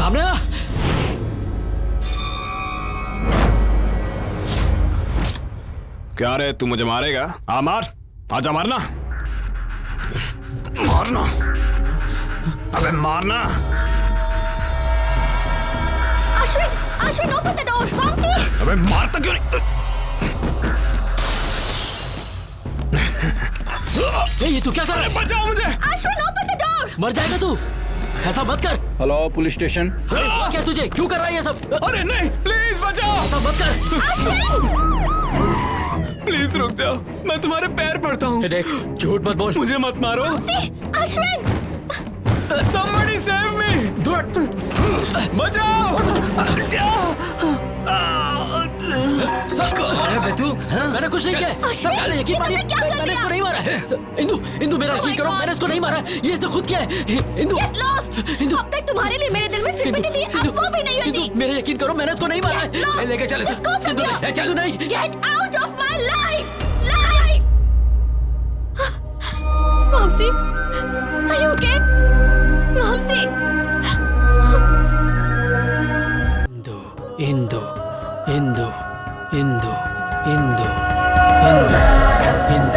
सामने आ। क्या रे, तू मुझे मारेगा? आ मार, आजा मारना, मारना, अबे मारना। Ashwin, Ashwin open the door, Vamsi. अबे मारता क्यों नहीं? ये तू क्या कर रहा है? बचाओ मुझे। Ashwin open the door. मर जाएगा तू, ऐसा मत कर। Hello police station. अरे क्या तुझे क्यों कर रहा है ये सब? अरे नहीं, प्लीज बचाओ। ऐसा मत कर। प्लीज रुक जाओ, मैं तुम्हारे पैर पड़ता हूँ। देख, झूठ मत बोल। मुझे मत मारो। Ashwin, Somebody save me! दूर। बचाओ! अरे बेटू, मैंने कुछ नहीं किया। सब जाने यकीन मानिए, मैंने इसको नहीं मारा है। इंदु, इंदु मेरा यकीन करो, मैंने इसको नहीं मारा। ये इसने खुद किया है। Indu, get lost. इंदु, अब तक तुम्हारे लिए मेरे दिल में सिंपैथी थी, अब वो भी नहीं होती। इंदु, मेरा यकीन करो, मैंने इसको नहीं मारा है। मैं लेके चले। इंदु, ले चलो नहीं। Get out of my life, life. Vamsi, are you okay? Vamsi. Indu, Indu, Indu, Indu, Indu, Indu, Indu.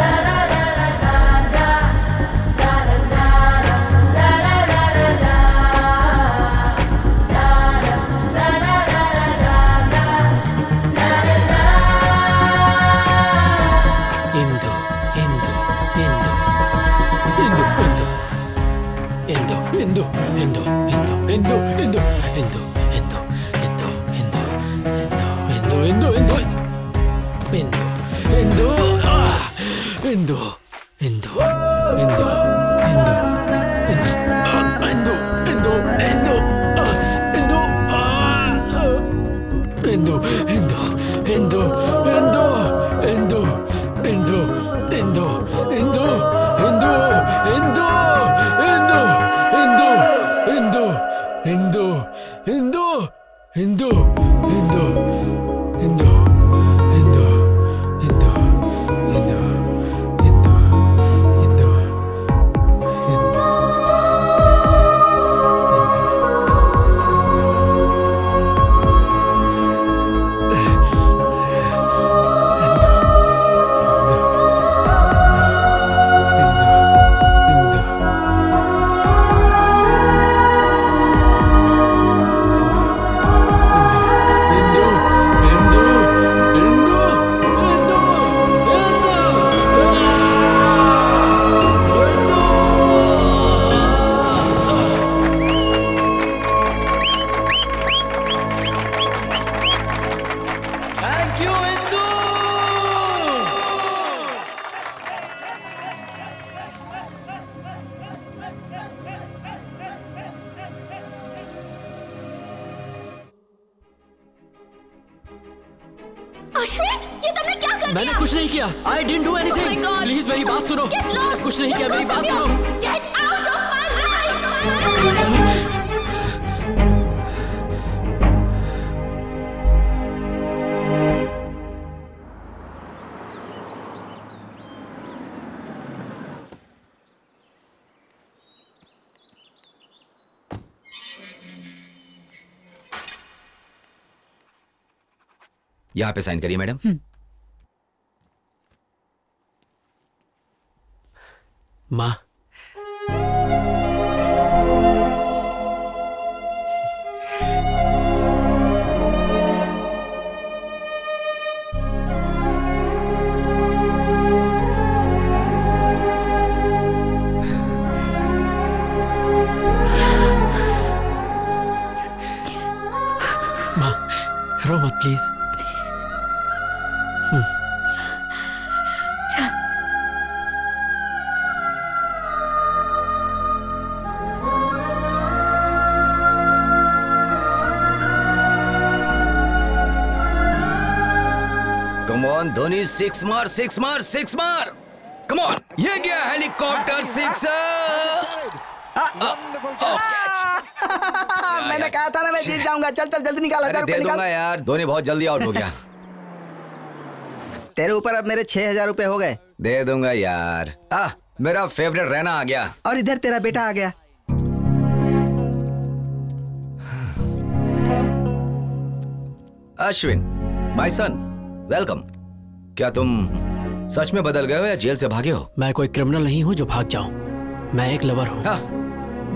Ashwin, ये तुमने क्या कर दिया? मैंने कुछ नहीं किया। I didn't do anything. Oh my God. Please मेरी बात सुनो। Get मैंने lost. कुछ नहीं किया, Just मेरी go बात from सुनो। here. Get out of my life. यहाँ पे साइन करिए मैडम। माँ, माँ रो मत please. Come on Dhoni, six मार, सिक्स मार, सिक्स मार। कम ऑन, ये गया हेलीकॉप्टर सिक्सर। मैंने कहा था ना मैं जीत जाऊंगा। चल चल जल्दी निकाल, 1000 रुपए दे निकाल। दूंगा यार, धोनी बहुत जल्दी आउट हो गया। तेरे ऊपर अब मेरे 6000 रुपए हो गए। दे दूंगा यार। मेरा फेवरेट रैना आ गया। और इधर तेरा बेटा आ गया। Ashwin, my son, welcome. क्या तुम सच में बदल गए हो या जेल से भागे हो? मैं कोई क्रिमिनल नहीं हूँ जो भाग जाऊँ। मैं एक लवर हूँ। हाँ,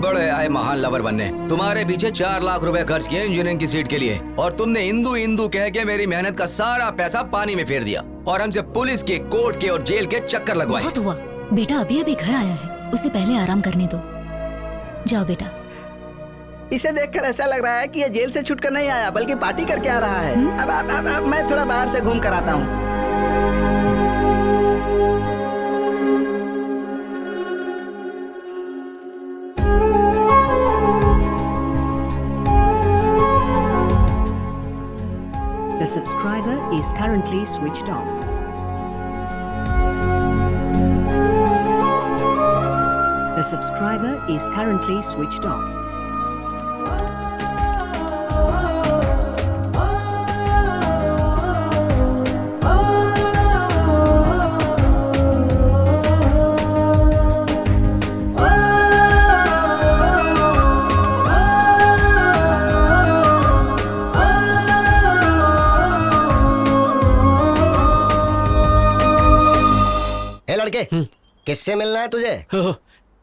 बड़े आए महान लवर बनने। तुम्हारे पीछे 4 लाख रुपए खर्च किए इंजीनियरिंग की सीट के लिए, और तुमने हिंदू हिंदू कह के मेरी मेहनत का सारा पैसा पानी में फेर दिया, और हमसे पुलिस के, कोर्ट के और जेल के चक्कर लगवाए। बहुत हुआ। बेटा अभी अभी घर आया है, उसे पहले आराम करने दो। जाओ बेटा। इसे देखकर ऐसा लग रहा है कि ये जेल से छूटकर नहीं आया बल्कि पार्टी करके आ रहा है। अब मैं थोड़ा बाहर से घूम कर आता हूँ। The subscriber is currently switched off. The subscriber is currently switched off. ए लड़के, किससे मिलना है तुझे? हो,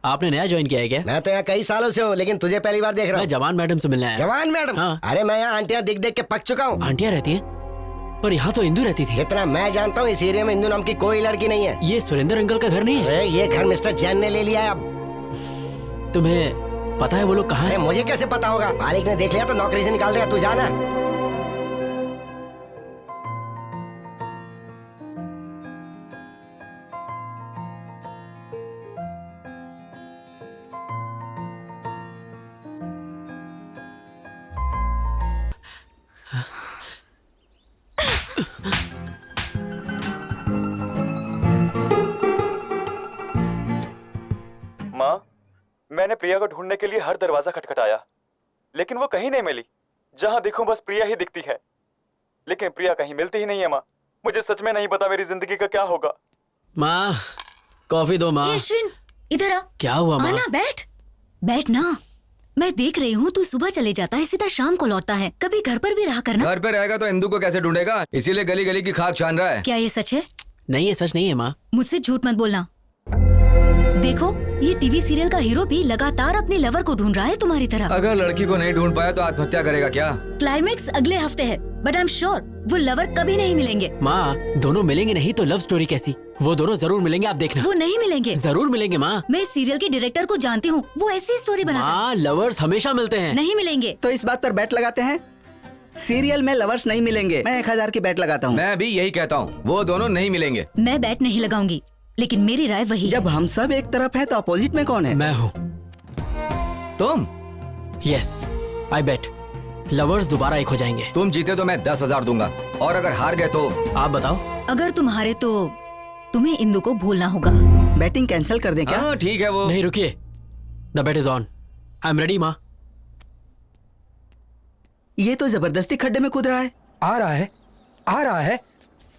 आपने नया ज्वाइन किया है क्या? मैं तो यहाँ कई सालों से हूँ, लेकिन तुझे पहली बार देख रहा मैं हूँ। जवान मैडम से मिलने आया। जवान मैडम? हाँ। अरे मैं यहाँ आंटियाँ दिख देख के पक चुका हूँ। आंटियाँ रहती हैं, पर यहाँ तो इंदू रहती थी। जितना मैं जानता हूँ इस एरिया में इंदू नाम की कोई लड़की नहीं है। ये सुरेंद्र अंकल का घर नहीं है? अरे ये घर मिस्टर जैन ने ले लिया है अब। तुम्हें पता है वो लोग कहाँ अरे हैं? मुझे कैसे पता होगा? मालिक ने देख लिया तो नौकरी से निकाल देगा। तू जाना। माँ, मैंने प्रिया को ढूंढने के लिए हर दरवाजा खटखटाया, लेकिन वो कहीं नहीं मिली। जहां देखूं बस प्रिया ही दिखती है, लेकिन प्रिया कहीं मिलती ही नहीं है। माँ, मुझे सच में नहीं पता मेरी जिंदगी का क्या होगा। माँ, कॉफी दो माँ। ए, अश्विन इधर आ। क्या हुआ माँ? आना, बैठ। बैठ ना। मैं देख रही हूँ तू सुबह चले जाता है, सीधा शाम को लौटता है। कभी घर पर भी रहा करना। घर पे रहेगा तो इंदू को कैसे ढूंढेगा? इसीलिए गली गली की खाक छान रहा है। क्या ये सच है? नहीं, ये सच नहीं है माँ। मुझसे झूठ मत बोलना। देखो, ये टीवी सीरियल का हीरो भी लगातार अपने लवर को ढूंढ रहा है तुम्हारी तरह। अगर लड़की को नहीं ढूंढ पाया तो आत्महत्या करेगा क्या? क्लाइमेक्स अगले हफ्ते है, बट आई एम श्योर वो लवर कभी नहीं मिलेंगे। माँ, दोनों मिलेंगे नहीं तो लव स्टोरी कैसी? वो दोनों जरूर मिलेंगे, आप देखना। वो नहीं मिलेंगे। जरूर मिलेंगे माँ। मैं इस सीरियल के डायरेक्टर को जानती हूँ, वो ऐसी स्टोरी बनाता है। माँ, लवर्स हमेशा मिलते हैं। नहीं मिलेंगे। तो इस बात पर बैट लगाते हैं? सीरियल में लवर्स नहीं मिलेंगे। मैं 1000 की बैट लगाता हूँ। मैं भी यही कहता हूँ, वो दोनों नहीं मिलेंगे। मैं बैट नहीं लगाऊंगी, लेकिन मेरी राय वही है। जब हम सब एक तरफ हैं तो अपोजिट में कौन है? मैं हूँ। तुम? यस, आई बेट लवर्स दोबारा एक हो जाएंगे। तुम जीते तो मैं 10,000 दूंगा, और अगर हार गए तो? आप बताओ। अगर तुम हारे तो तुम्हें इंदु को भूलना होगा। बैटिंग कैंसिल कर दें क्या? हाँ ठीक है। वो नहीं, रुकिए। The bet is on. I am ready माँ। ये तो जबरदस्ती खड्डे में कूद रहा है। आ रहा है, आ रहा है,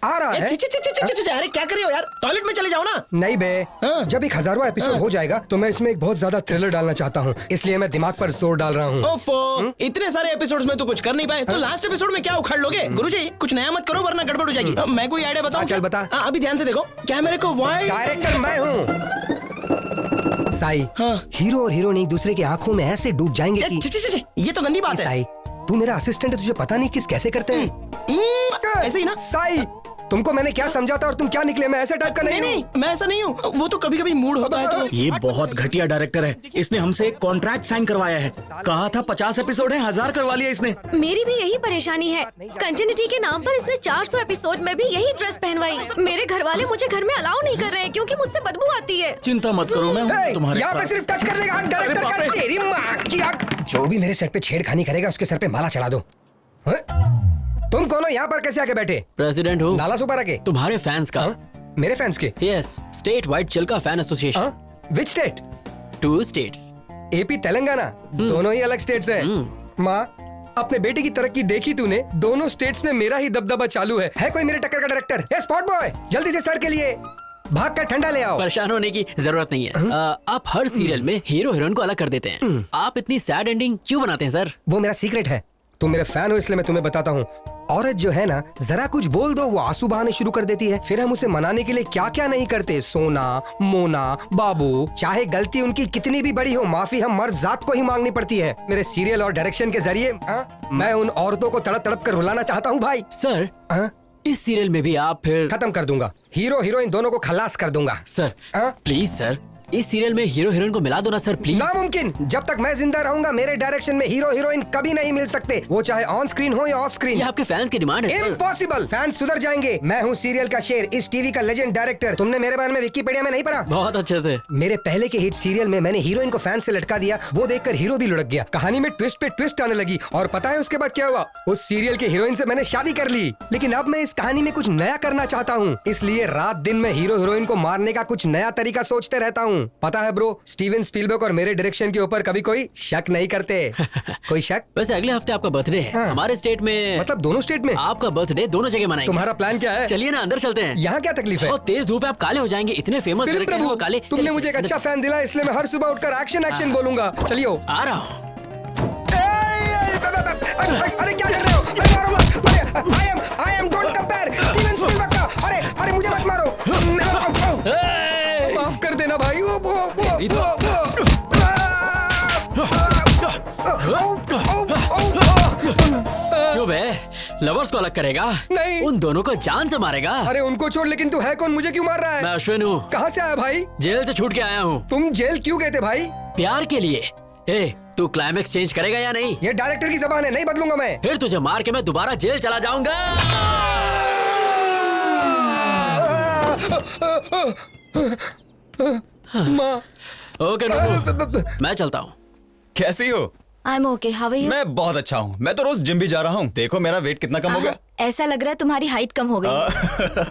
आ रहा है। अरे क्या कर रही हो यार? टॉयलेट में चले जाओ ना। नहीं बे, जब 1000वां एपिसोड हो जाएगा तो मैं इसमें एक बहुत ज्यादा थ्रिलर डालना चाहता हूँ, इसलिए मैं दिमाग पर जोर डाल रहा हूँ। ओफो, इतने सारे एपिसोड्स में तो कुछ कर नहीं पाए, तो लास्ट एपिसोड में क्या उखाड़ लोगे? गुरुजी कुछ नया मत करो वरना गड़बड़ हो जाएगी। मैं कोई आइडिया बताऊं? चल बता। अभी ध्यान से देखो, कैमरे को वाइड। डायरेक्टर मैं हूँ। साई, हीरो और हीरोइन एक दूसरे की आंखों में ऐसे डूब जाएंगे कि ये तो गंदी बात है। साई, तू मेरा असिस्टेंट है, तुझे पता नहीं किस कैसे करते हैं। ऐसे ही ना। साई, तुमको मैंने क्या समझाता और तुम क्या निकले? मैं ऐसे टाइप का नहीं नहीं, मैं ऐसा नहीं हूँ। वो तो कभी कभी मूड होता है तो। ये बहुत घटिया डायरेक्टर है। इसने हमसे एक कॉन्ट्रैक्ट साइन करवाया है। कहा था 50 एपिसोड है, 1000 करवा लिया इसने। मेरी भी यही परेशानी है। कंटिन्यूटी के नाम पर इसने 400 एपिसोड में भी यही ड्रेस पहनवाई। मेरे घर वाले मुझे घर में अलाउ नहीं कर रहे हैं क्योंकि मुझसे बदबू आती है। चिंता मत करो, मैं हूं तुम्हारे यहाँ पे साथ। सिर्फ टच करने का हक डायरेक्टर का। तेरी माँ की आग। जो भी मेरे सेट पे छेड़खानी करेगा उसके सर पे माला चढ़ा दो। तुम कौन हो? यहाँ पर कैसे आके बैठे? प्रेसिडेंट हूँ नाला सुपर आके। तुम्हारे फैंस का। मेरे फैंस के? Yes, state wide Chilka fan association. Which state? 2 states, AP Telangana, दोनों ही अलग स्टेट्स हैं। माँ, अपने बेटे की तरक्की देखी तूने? दोनों स्टेट्स में मेरा ही दबदबा चालू है कोई मेरे टक्कर का डायरेक्टर? ये स्पॉट बॉय, जल्दी से सर के लिए भाग कर ठंडा ले आओ। परेशान होने की जरूरत नहीं है। आप हर सीरियल में हीरो हीरोइन को अलग कर देते हैं। आप इतनी सैड एंडिंग क्यों बनाते हैं सर? वो मेरा सीक्रेट है, तुम मेरे फैन हो इसलिए मैं तुम्हें बताता हूँ। औरत जो है ना, जरा कुछ बोल दो वो आंसू बहाने शुरू कर देती है। फिर हम उसे मनाने के लिए क्या क्या नहीं करते, सोना, मोना, बाबू। चाहे गलती उनकी कितनी भी बड़ी हो, माफी हम मर्द जात को ही मांगनी पड़ती है। मेरे सीरियल और डायरेक्शन के जरिए मैं उन औरतों को तड़प तड़प कर रुलाना चाहता हूँ भाई। सर, इस सीरियल में भी आप फिर खत्म कर दूंगा, हीरो हीरोइन दोनों को खलास कर दूंगा। सर प्लीज सर, इस सीरियल में हीरो हीरोइन को मिला दो ना सर प्लीज। नामुमकिन, जब तक मैं जिंदा रहूंगा मेरे डायरेक्शन में हीरो हीरोइन कभी नहीं मिल सकते, वो चाहे ऑन स्क्रीन हो या ऑफ स्क्रीन। ये आपके फैंस की डिमांड है। इम्पॉसिबल, फैंस सुधर जाएंगे। मैं हूँ सीरियल का शेर, इस टीवी का लेजेंड डायरेक्टर। तुमने मेरे बारे में विकिपीडिया में नहीं पढ़ा? बहुत अच्छे से। मेरे पहले के हिट सीरियल में मैंने हीरोइन को फैन से लटका दिया, वो देखकर हीरो भी लुढ़क गया। कहानी में ट्विस्ट पे ट्विस्ट आने लगी और पता है उसके बाद क्या हुआ? उस सीरियल के हीरोइन से मैंने शादी कर ली। लेकिन अब मैं इस कहानी में कुछ नया करना चाहता हूँ, इसलिए रात दिन में हीरो हीरोइन को मारने का कुछ नया तरीका सोचते रहता हूँ। पता है ब्रो, स्टीवन स्पीलबर्ग और मेरे डायरेक्शन के ऊपर कभी कोई शक नहीं करते। कोई शक? वैसे अगले हफ्ते आपका बर्थडे है। हमारे स्टेट में, मतलब दोनों स्टेट में आपका बर्थडे दोनों जगह मनाएंगे। तुम्हारा प्लान क्या है? चलिए ना अंदर चलते हैं। यहाँ क्या तकलीफ है? बहुत तेज धूप है, आप काले हो जाएंगे। इतने फेमस डायरेक्टर हैं वो काले। तुमने मुझे एक अच्छा फैन दिला, इसलिए मैं हर सुबह उठकर एक्शन एक्शन बोलूंगा। चलियो आ रहा हूँ। अरे क्या कर रहे हो? अरे मारो मत। I am don't compare Steven Spielberg का। अरे मुझे मत मारो। माफ कर देना भाई। क्यों बे, लवर्स को अलग करेगा? नहीं, उन दोनों को जान से मारेगा। अरे उनको छोड़, लेकिन तू है कौन? मुझे क्यों मार रहा है? मैं अश्विन हूँ। कहाँ से आया भाई? जेल से छूट के आया हूँ। तुम जेल क्यों गए थे भाई? प्यार के लिए। ए, तू क्लाइमेक्स चेंज करेगा या नहीं? ये डायरेक्टर की जबान है, नहीं बदलूंगा मैं। फिर तुझे मार के मैं दोबारा जेल चला जाऊंगा। माँ। ओके मैं चलता हूँ। कैसी हो? I'm okay, how are you? मैं बहुत अच्छा हूँ। मैं तो रोज जिम भी जा रहा हूँ। देखो मेरा वेट कितना कम हो गया। ऐसा लग रहा है तुम्हारी हाइट कम हो गई।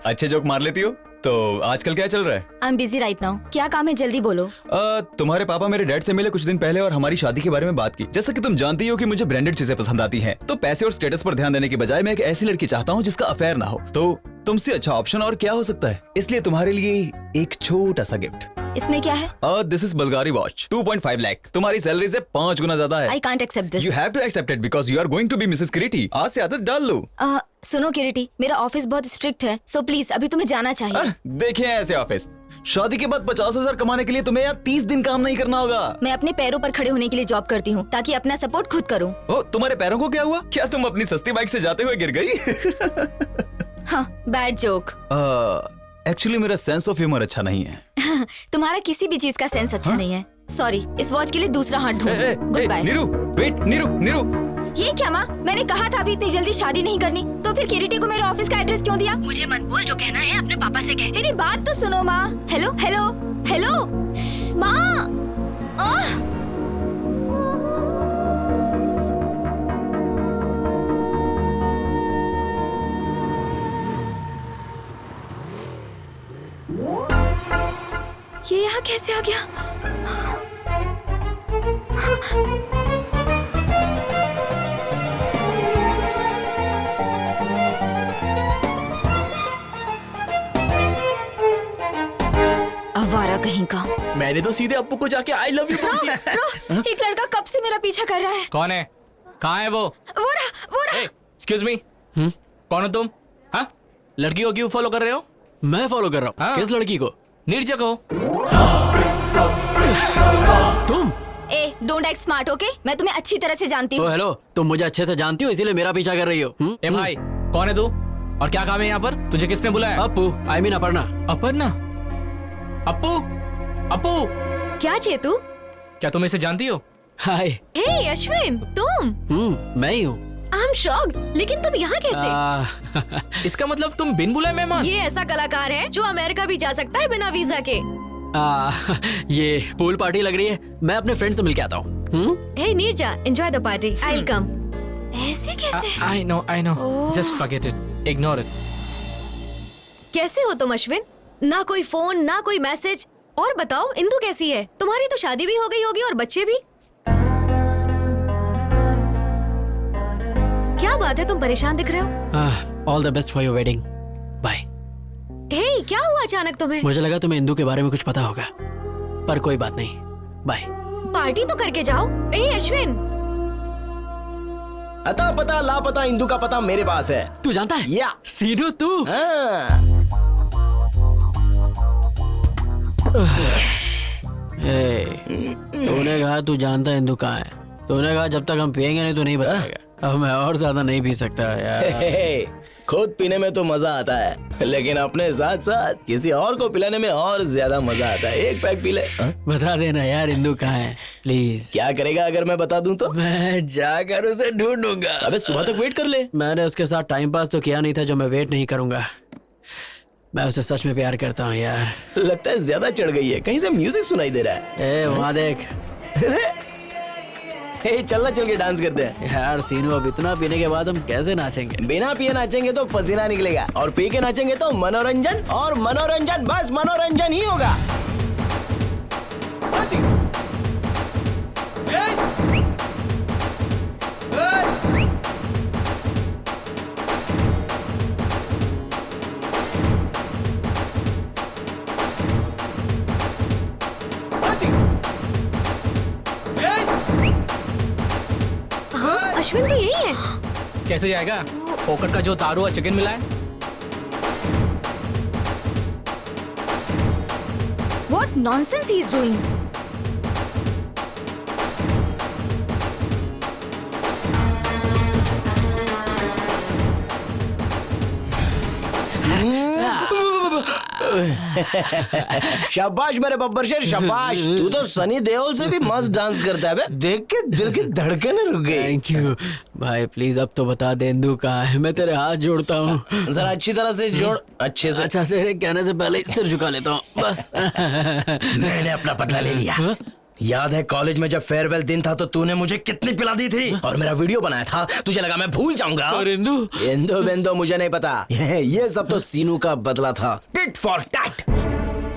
अच्छे जोक मार लेती हो। तो आजकल क्या चल रहा है? I'm busy right now. क्या काम है, जल्दी बोलो। तुम्हारे पापा मेरे डैड से मिले कुछ दिन पहले और हमारी शादी के बारे में बात की। जैसा कि तुम जानती हो कि मुझे ब्रांडेड चीजें पसंद आती हैं, तो पैसे और स्टेटस पर ध्यान देने की बजाय मैं एक ऐसी लड़की चाहता हूँ जिसका अफेयर ना हो। तो तुमसे अच्छा ऑप्शन और क्या हो सकता है? इसलिए तुम्हारे लिए एक छोटा सा गिफ्ट। इसमें क्या है? This is Bulgari watch, 2.5 lakh. तुम्हारी सैलरी से 5 गुना ज्यादा है। I can't accept this. You have to accept it because you are going to be Mrs. किरीटी। आज से आदत डाल लो। सुनो किरीटी, मेरा ऑफिस बहुत स्ट्रिक्ट है, सो प्लीज अभी तुम्हें जाना चाहिए। देखिए ऐसे ऑफिस, शादी के बाद 50,000 कमाने के लिए तुम्हें यहाँ 30 दिन काम नहीं करना होगा। मैं अपने पैरों पर खड़े होने के लिए जॉब करती हूँ ताकि अपना सपोर्ट खुद करूँ। तुम्हारे पैरों को क्या हुआ? क्या तुम अपनी सस्ती बाइक से जाते हुए गिर गई? हाँ, बैड जोक। एक्चुअली मेरा सेंस ऑफ ह्यूमर अच्छा नहीं है। तुम्हारा किसी भी चीज का सेंस अच्छा नहीं है। सॉरी, इस वॉच के लिए दूसरा हाथ ढूंढो। Good bye. Neeru, wait, Neeru. ये क्या माँ? मैंने कहा था अभी इतनी जल्दी शादी नहीं करनी, तो फिर किरीटी को मेरे ऑफिस का एड्रेस क्यों दिया? मुझे मत बोल, जो कहना है अपने पापा से कह। मेरी बात तो सुनो माँ। हेलो हेलो हेलो माँ। ये यहाँ कैसे आ गया? आवारा कहीं का। मैंने तो सीधे अप्पू को जाके आई लव यू बोल दिया। एक लड़का कब से मेरा पीछा कर रहा है। कौन है? कहाँ है वो? वो रहा। एक्सक्यूज मी, कौन हो तुम? हाँ, लड़की को क्यों फॉलो कर रहे हो? मैं फॉलो कर रहा हूँ। किस लड़की को? निर्जक हो तुम? ए, डोंट एक्ट स्मार्ट, ओके? मैं तुम्हें अच्छी तरह से जानती हूँ। हेलो, तुम मुझे अच्छे से जानती हो इसीलिए मेरा पीछा कर रही हो। ए भाई, कौन है तू और क्या काम है यहाँ पर? तुझे किसने बुलाया? Appu, I mean Aparna. अपर्णा? अप्पू? अप्पू? क्या चेतू? क्या तुम इसे जानती हो? हाय। हे अश्विन, तुम? मैं ही हूँ। आई एम शॉक्ड, लेकिन तुम यहाँ कैसे? इसका मतलब तुम बिन बुलाए मेहमान? ये ऐसा कलाकार है जो अमेरिका भी जा सकता है बिना वीजा के। ये पूल पार्टी लग रही है, मैं अपने फ्रेंड से मिल के आता हूँ। Hey Neeraja, enjoy the party, I will come. ऐसे कैसे? I know, just forget it, ignore it. कैसे हो तुम अश्विन? ना कोई फोन, ना कोई मैसेज। और बताओ, इंदु कैसी है? तुम्हारी तो शादी भी हो गई होगी और बच्चे भी। क्या बात है, तुम परेशान दिख रहे हो? All the best for your wedding. Bye. Hey, क्या हुआ अचानक तुम्हें? मुझे लगा तुम्हें इंदु के बारे में कुछ पता होगा, पर कोई बात नहीं। बाय। पार्टी तो करके जाओ। ए अश्विन, अता पता लापता इंदू का पता मेरे पास है। तू जानता है? या सीनू तू तूने कहा तू जानता है इंदू कहाँ है। तूने कहा जब तक हम पियेंगे नहीं तो नहीं बताएगा। अब मैं और ज्यादा नहीं पी सकता यार। खुद पीने में तो मजा आता है, लेकिन अपने साथ साथ किसी और को पिलाने में और ज्यादा मजा आता है। एक पैक पी ले। बता देना यार इंदू कहाँ है प्लीज। क्या करेगा अगर मैं बता दूं तो? मैं जाकर उसे ढूंढूंगा। अबे सुबह तक वेट कर ले। मैंने उसके साथ टाइम पास तो किया नहीं था जो मैं वेट नहीं करूंगा। मैं उसे सच में प्यार करता हूँ यार। लगता है ज्यादा चढ़ गई है, कहीं से म्यूजिक सुनाई दे रहा है। ए वहाँ देख। चलना, चल के डांस करते हैं। यार सीनू अब इतना पीने के बाद हम कैसे नाचेंगे? बिना पिए नाचेंगे तो पसीना निकलेगा, और पी के नाचेंगे तो मनोरंजन, और मनोरंजन बस मनोरंजन ही होगा। अश्विन तो यही है। कैसे जाएगा? फोकट का जो तारू और चिकन मिला है। What nonsense he is doing? शाबाश मेरे बब्बर शेर, शाबाश। तू तो सनी देओल से भी मस्त डांस करता है बे। देख के दिल की धड़कनें रुक गई। थैंक यू भाई, प्लीज अब तो बता दे इंदू कहाँ है। मैं तेरे हाथ जोड़ता हूँ। जरा अच्छी तरह से जोड़, अच्छे से। अच्छा तेरे कहने से पहले ही सिर झुका लेता हूँ बस। मैंने अपना बदला ले लिया। याद है कॉलेज में जब फेयरवेल दिन था तो तूने मुझे कितनी पिला दी थी और मेरा वीडियो बनाया था। तुझे लगा मैं भूल जाऊंगा? और इंदू बेंदो मुझे नहीं पता। ये सब तो सीनू का बदला था। Tit for tat.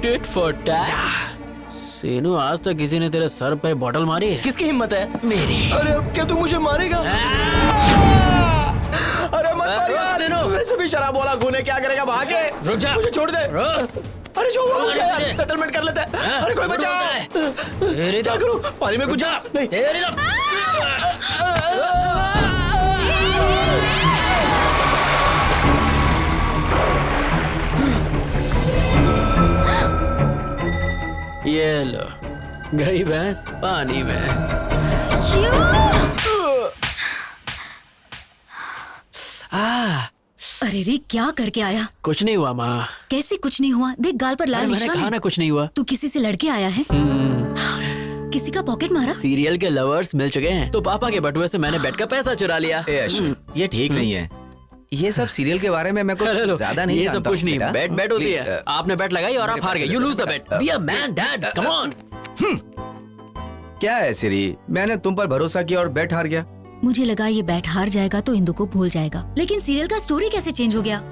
Tit for tat. Seenu आज तक किसी ने तेरे सर पे बॉटल मारी है? किसकी हिम्मत है? मेरी। अरे अब क्या तू मुझे मारेगा? अरे मत मार यार। वैसे भी शराब वाला खून है, क्या करेगा? भाग के। रुक जा। मुझे छोड़ दे। अरे जो हुआ मुझे यार, सेटलमेंट कर लेते हैं। अरे कोई बचाओ। क्या करूं? पानी में कुछ जा। नहीं। ये लो, गई भैंस पानी में। अरे रे क्या करके आया? कुछ नहीं हुआ माँ। कैसे कुछ नहीं हुआ? देख गाल पर लाल मैंने निशान कहा है। ना कुछ नहीं हुआ। तू किसी से लड़के आया है? किसी का पॉकेट मारा? सीरियल के लवर्स मिल चुके हैं तो पापा के बटुए से मैंने बेट का पैसा चुरा लिया। ये ठीक नहीं है। ये सब सीरियल के बारे में मैं कुछ ज्यादा नहीं ये जानता सब कुछ नहीं। बेटा। बेट होती है। Please, आपने बेट लगाई और आप हार गए। You lose the bet. Be a man dad, come on. क्या है सिरी, मैंने तुम पर भरोसा किया और बेट हार गया। मुझे लगा ये बैट हार जाएगा तो इंदु को भूल जाएगा, लेकिन सीरियल का स्टोरी कैसे चेंज हो गया?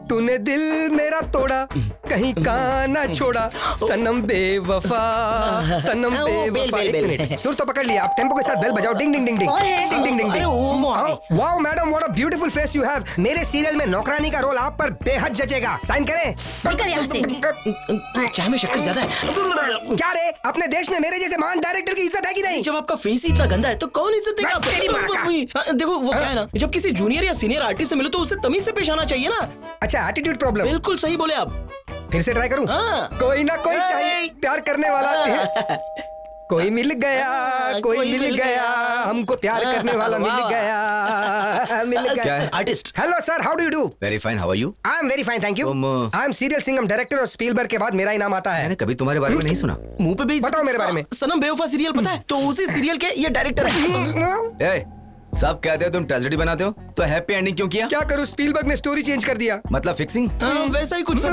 तूने दिल मेरा तोड़ा, कहीं का ना छोड़ा, सनम बेवफा, सनम बेवफा। एक मिनट, सुर तो पकड़ लिया, आप टेम्पो के साथ बेल बजाओ। डिंग डिंग डिंग डिंग। कौन है? डिंग डिंग डिंग अरे ding. Wow madam, what a beautiful face you have. मेरे सीरियल में नौकरानी का रोल आप पर बेहद जचेगा। साइन करें। निकल यहाँ से। चाय में शक्कर ज्यादा है। क्या रे, अपने देश में मेरे जैसे महान डायरेक्टर की इज्जत है कि नहीं? जब आपका फेस ही इतना गंदा है तो कौन इज्जत देगा आपको? देखो वो क्या है ना, जब किसी जूनियर या सीनियर आर्टिस्ट से मिलो तो उससे तमीज से पेश आना चाहिए ना। अच्छा, एटीट्यूड प्रॉब्लम। बिल्कुल सही बोले आप। फिर से ट्राई करूं? हाँ। कोई ना कोई चाहिए प्यार करने वाला। कोई मिल गया, कोई मिल गया, हमको प्यार करने वाला मिल गया, मिल गया। Artist. Hello sir, how do you do? Very fine, how are you? I am very fine, thank you. I am serial Singham director और स्पीलबर्ग के बाद मेरा ही नाम आता है। मैंने कभी तुम्हारे बारे में नहीं सुना। मुंह पे भी बताओ मेरे बारे में। सनम बेवफा सीरियल पता है? तो उसी सीरियल के ये डायरेक्टर है। सब कहते हो तुम ट्रेजेडी बनाते हो, तो हैप्पी एंडिंग क्यों किया? क्या करूं, स्पीलबर्ग ने स्टोरी चेंज कर दिया। मतलब फिक्सिंग? वैसा ही कुछ।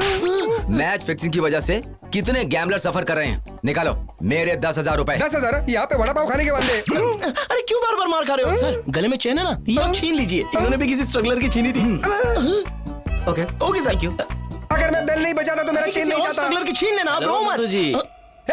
मैच फिक्सिंग की वजह से कितने गैम्बलर सफर कर रहे हैं। निकालो मेरे 10,000 रुपए। 10,000? यहाँ पे वड़ा पाव खाने के बंदे। अरे क्यों बार बार मार खा रहे हो? सर गले में चेन है ना, ये आप छीन लीजिए। इन्होंने भी किसी स्ट्रगलर की छीनी थी। Okay okay thank you. अगर मैं बेल नहीं बजाता तो मेरा चेन नहीं जाता। स्ट्रगलर की छीन लेना आप लोग जी।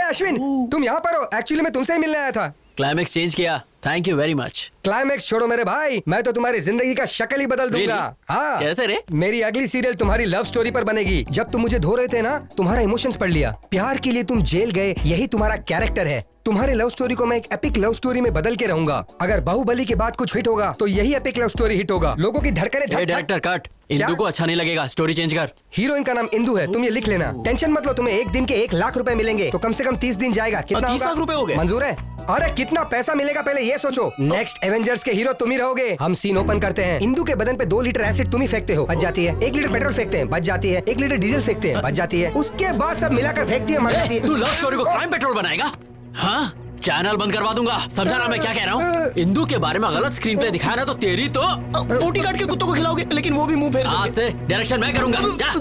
अश्विन, तुम यहाँ पर हो? एक्चुअली मैं तुमसे ही मिलने आया था। क्लाइमेक्स चेंज किया, thank you very much. Climax छोड़ो मेरे भाई, मैं तो तुम्हारी जिंदगी का शक्ल ही बदल दूंगा। हाँ। कैसे रे? मेरी अगली सीरियल तुम्हारी लव स्टोरी पर बनेगी। जब तुम मुझे धो रहे थे ना, तुम्हारा इमोशंस पढ़ लिया। प्यार के लिए तुम जेल गए, यही तुम्हारा कैरेक्टर है। तुम्हारे लव स्टोरी को मैं एक एपिक लव स्टोरी में बदल के रहूंगा। अगर बाहुबली के बाद कुछ हिट होगा तो यही एपिक लव स्टोरी हिट होगा। लोगों की धड़कने डायरेक्टर कट, इंदू को अच्छा नहीं लगेगा, स्टोरी चेंज कर। हीरोइन का नाम इंदू है, तुम ये लिख लेना। टेंशन मत लो, तुम्हें एक दिन के 1 लाख रुपए मिलेंगे तो कम से कम 30 दिन जाएगा। कितना 30 लाख रुपए हो गए? मंजूर है? अरे कितना पैसा मिलेगा पहले ये सोचो। नेक्स्ट एवेंजर्स के हीरो तुम ही रहोगे। हम सीन ओपन करते हैं। इंदू के बदन पे 2 लीटर एसिड तुम ही फेंकते हो, बच जाती है। 1 लीटर पेट्रोल फेंकते हैं, बच जाती है। 1 लीटर डीजल फेंकते हैं, बच जाती है। उसके बाद सब मिलाकर फेंकती है, मर जाती है। तू लव स्टोरी को क्राइम पेट्रोल बनाएगा? हाँ, चैनल बंद करवा दूंगा। समझा ना मैं क्या कह रहा हूँ? इंदू के बारे में गलत स्क्रीन पे दिखाया ना तो तेरी तो बोटी काट के कुत्तों को खिलाओगे, लेकिन वो भी मुंह फेर आज से डायरेक्शन मैं करूंगा। जा।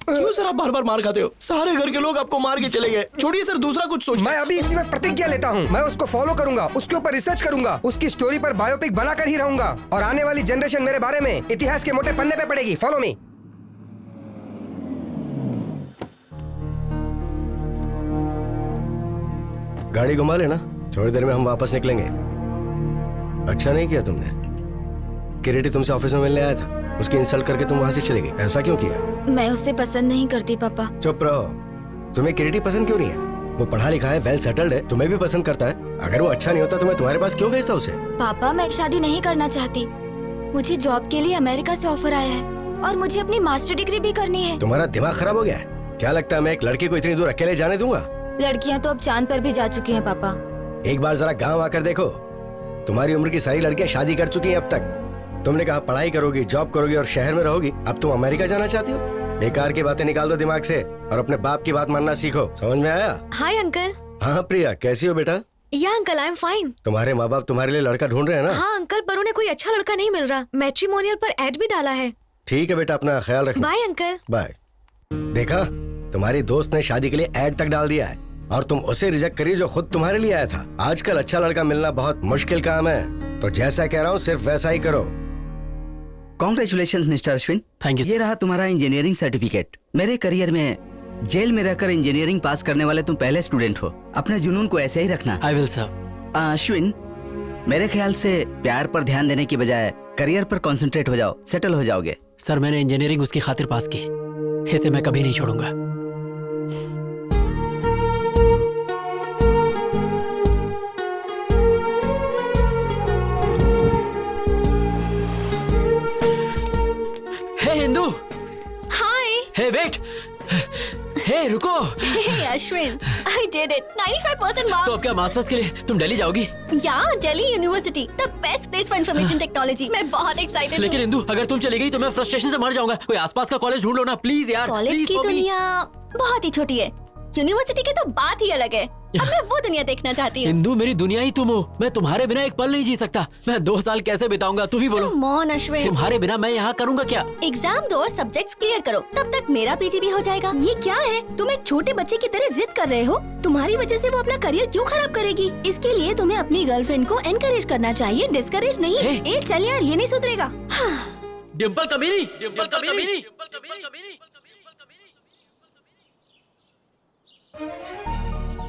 क्यों सर आप बार बार मार खाते हो? सारे घर के लोग आपको मार के चले गए। छोड़िए सर, दूसरा कुछ सोच। मैं अभी इसी वक्त प्रतिज्ञा लेता हूँ, मैं उसको फॉलो करूंगा, उसके ऊपर रिसर्च करूंगा, उसकी स्टोरी पर बायोपिक बनाकर ही रहूंगा और आने वाली जनरेशन मेरे बारे में इतिहास के मोटे पन्ने पे पड़ेगी। Follow me. गाड़ी घुमा लेना, थोड़ी देर में हम वापस निकलेंगे। अच्छा नहीं किया तुमने। किरीटी तुमसे ऑफिस में मिलने आया था, उसकी इंसल्ट करके तुम वहाँ से चले गई। ऐसा क्यों किया? मैं उससे पसंद नहीं करती पापा। चुप रहो। तुम्हें किरीटी पसंद क्यों नहीं है? वो पढ़ा लिखा है, वेल सेटल्ड है, तुम्हें भी पसंद करता है। अगर वो अच्छा नहीं होता तो मैं तुम्हारे पास क्यों भेजता उसे? पापा मैं शादी नहीं करना चाहती। मुझे जॉब के लिए अमेरिका से ऑफर आया है और मुझे अपनी मास्टर डिग्री भी करनी है। तुम्हारा दिमाग खराब हो गया है क्या? लगता है मैं एक लड़की को इतनी दूर अकेले जाने दूंगा? लड़कियाँ तो अब चांद पर भी जा चुकी हैं पापा। एक बार जरा गाँव आकर देखो, तुम्हारी उम्र की सारी लड़कियाँ शादी कर चुकी हैं अब तक। तुमने कहा पढ़ाई करोगी, जॉब करोगी और शहर में रहोगी। अब तुम अमेरिका जाना चाहती हो? बेकार की बातें निकाल दो दिमाग से और अपने बाप की बात मानना सीखो। समझ में आया? Hi uncle. हाँ प्रिया, कैसी हो बेटा? या अंकल आई एम फाइन। तुम्हारे माँ बाप तुम्हारे लिए लड़का ढूंढ रहे हैं ना? हाँ अंकल, पर उन्हें कोई अच्छा लड़का नहीं मिल रहा। मैट्रिमोनियल पर एड भी डाला है। ठीक है बेटा, अपना ख्याल रखना। Bye uncle. बाय। देखा, तुम्हारी दोस्त ने शादी के लिए एड तक डाल दिया है और तुम उसे रिजेक्ट करी जो खुद तुम्हारे लिए आया था। आजकल अच्छा लड़का मिलना बहुत मुश्किल काम है, तो जैसा कह रहा हूँ सिर्फ वैसा ही करो। Congratulation mister Ashwin. Thank you. ये रहा तुम्हारा इंजीनियरिंग सर्टिफिकेट। मेरे करियर में जेल में रहकर इंजीनियरिंग पास करने वाले तुम पहले स्टूडेंट हो। अपने जुनून को ऐसे ही रखना। I will sir. अश्विन, मेरे ख्याल से प्यार पर ध्यान देने की बजाय करियर पर कंसंट्रेट हो जाओ, सेटल हो जाओगे। सर मैंने इंजीनियरिंग उसकी खातिर पास की, इसे मैं कभी नहीं छोड़ूंगा। हे हिंदू। हाय। हे वेट। हे रुको। हे Ashwin, I did it. 95% marks. तो अब क्या मास्टर्स के लिए तुम दिल्ली जाओगी? या Delhi university, the best place for information technology. मैं बहुत एक्साइटेड हूँ। लेकिन इंदू, अगर तुम चली गई तो मैं फ्रस्ट्रेशन से मर जाऊंगा। कोई आसपास का कॉलेज ढूंढ लो ना प्लीज यार। कॉलेज की दुनिया बहुत ही छोटी है, यूनिवर्सिटी की तो बात ही अलग है। अब मैं वो दुनिया देखना चाहती हूँ। इंदू मेरी दुनिया ही तुम हो, मैं तुम्हारे बिना एक पल नहीं जी सकता। मैं 2 साल कैसे बिताऊंगा, तुम ही बोलो। मोहन अश्विन, तुम्हारे बिना मैं यहाँ करूँगा क्या? एग्जाम दो और सब्जेक्ट्स क्लियर करो, तब तक मेरा पीजी भी हो जाएगा। ये क्या है, तुम एक छोटे बच्चे की तरह जिद कर रहे हो। तुम्हारी वजह से वो अपना करियर क्यों खराब करेगी? इसके लिए तुम्हें अपनी गर्लफ्रेंड को एनकरेज करना चाहिए, डिस्करेज नहीं। ए चल यार, ये नहीं सुधरेगा। डिम्पल कमीनी, डिम्पल कमीनी।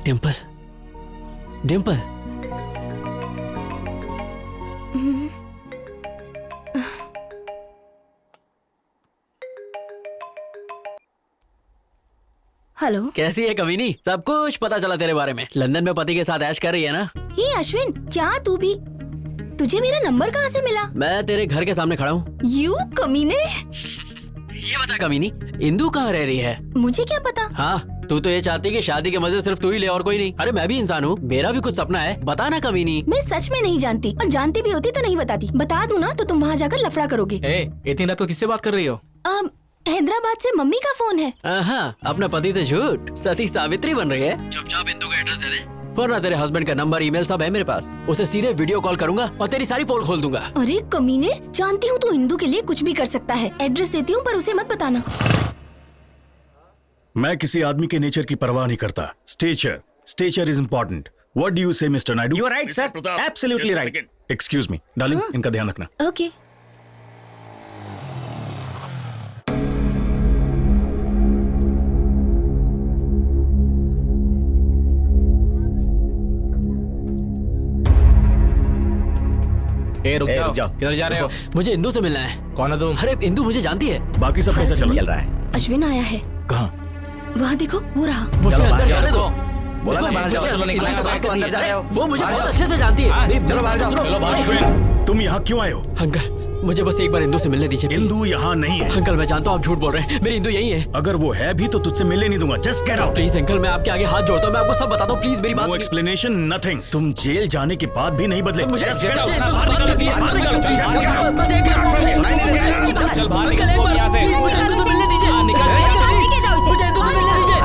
डिम्पल, डिम्पल। हेलो। कैसी है कमीनी? सब कुछ पता चला तेरे बारे में। लंदन में पति के साथ ऐश कर रही है ना? ये अश्विन, क्या तू भी? तुझे मेरा नंबर कहाँ से मिला? मैं तेरे घर के सामने खड़ा हूँ। यू कमीने। ये बता कमीनी, इंदू कहाँ रह रही है? मुझे क्या पता? हाँ, तू तो ये चाहती कि शादी के मजे सिर्फ तू ही ले और कोई नहीं। अरे मैं भी इंसान हूँ, मेरा भी कुछ सपना है। बता ना कमीनी। मैं सच में नहीं जानती, और जानती भी होती तो नहीं बताती। बता दूँ ना तो तुम वहाँ जाकर लफड़ा करोगे। इतनी रात को किससे बात कर रही हो? हैदराबाद से मम्मी का फोन है। हाँ, अपने पति से झूठ, सती सावित्री बन रही है। चुपचाप इंदू का एड्रेस दे दे, वरना तेरे हस्बैंड का नंबर ईमेल सब है मेरे पास। उसे सीधे वीडियो कॉल करूंगा और तेरी सारी पोल खोल दूंगा। अरे कमीने, जानती हूँ तू इंदू के लिए कुछ भी कर सकता है। एड्रेस देती हूँ पर उसे मत बताना। मैं किसी आदमी के नेचर की परवाह नहीं करता। Stature is important. What do you say mister Naidu? You are right sir, absolutely right. Excuse me darling, इनका ध्यान रखना। ओके। रुक जाओ। किधर जा रहे हो? मुझे इंदू से मिलना है। कौन है तुम? अरे इंदू मुझे जानती है। बाकी सब कैसा चल रहा है? अश्विन आया है। कहाँ? वहाँ देखो, वो रहा। मुझे अंदर जाने दो। बोला ना बाहर जाओ। चलो, निकलो, बाहर तो अंदर जा रहे हो। वो मुझे बाहर बहुत जाओ। अच्छे से जानती है। मेरी चलो बाहर जाओ। सुनो। चलो बाहर। अश्विन, तुम यहाँ क्यों आए हो? अंकल मुझे बस एक बार इंदू से मिलने दीजिए please। इंदू यहाँ नहीं है। अंकल मैं जानता हूँ आप झूठ बोल रहे हैं, मेरी इंदू यही है। अगर वो है भी तो तुझसे मिलने नहीं दूंगा। Just get out. Please uncle मैं आपके आगे हाथ जोड़ता हूँ, मैं आपको सब बताता हूँ, प्लीज मेरी बात नो सुनिए। Explanation, nothing. तुम जेल जाने के बाद भी नहीं बदले। मुझे Just get out। मुझे इंदू से बाहर बात निकलो, करनी है। बाहर निकलो, प्लीज, just get out। बस एक बार चल बाहर अंकल निकल, एक बार यहाँ से। प्लीज मुझे इंदू से मिलने दीजिए। हाँ, निकल अंकल, यहाँ से। please, लेके जाओ इसे। मुझे इंदू से मिलने दीजिए।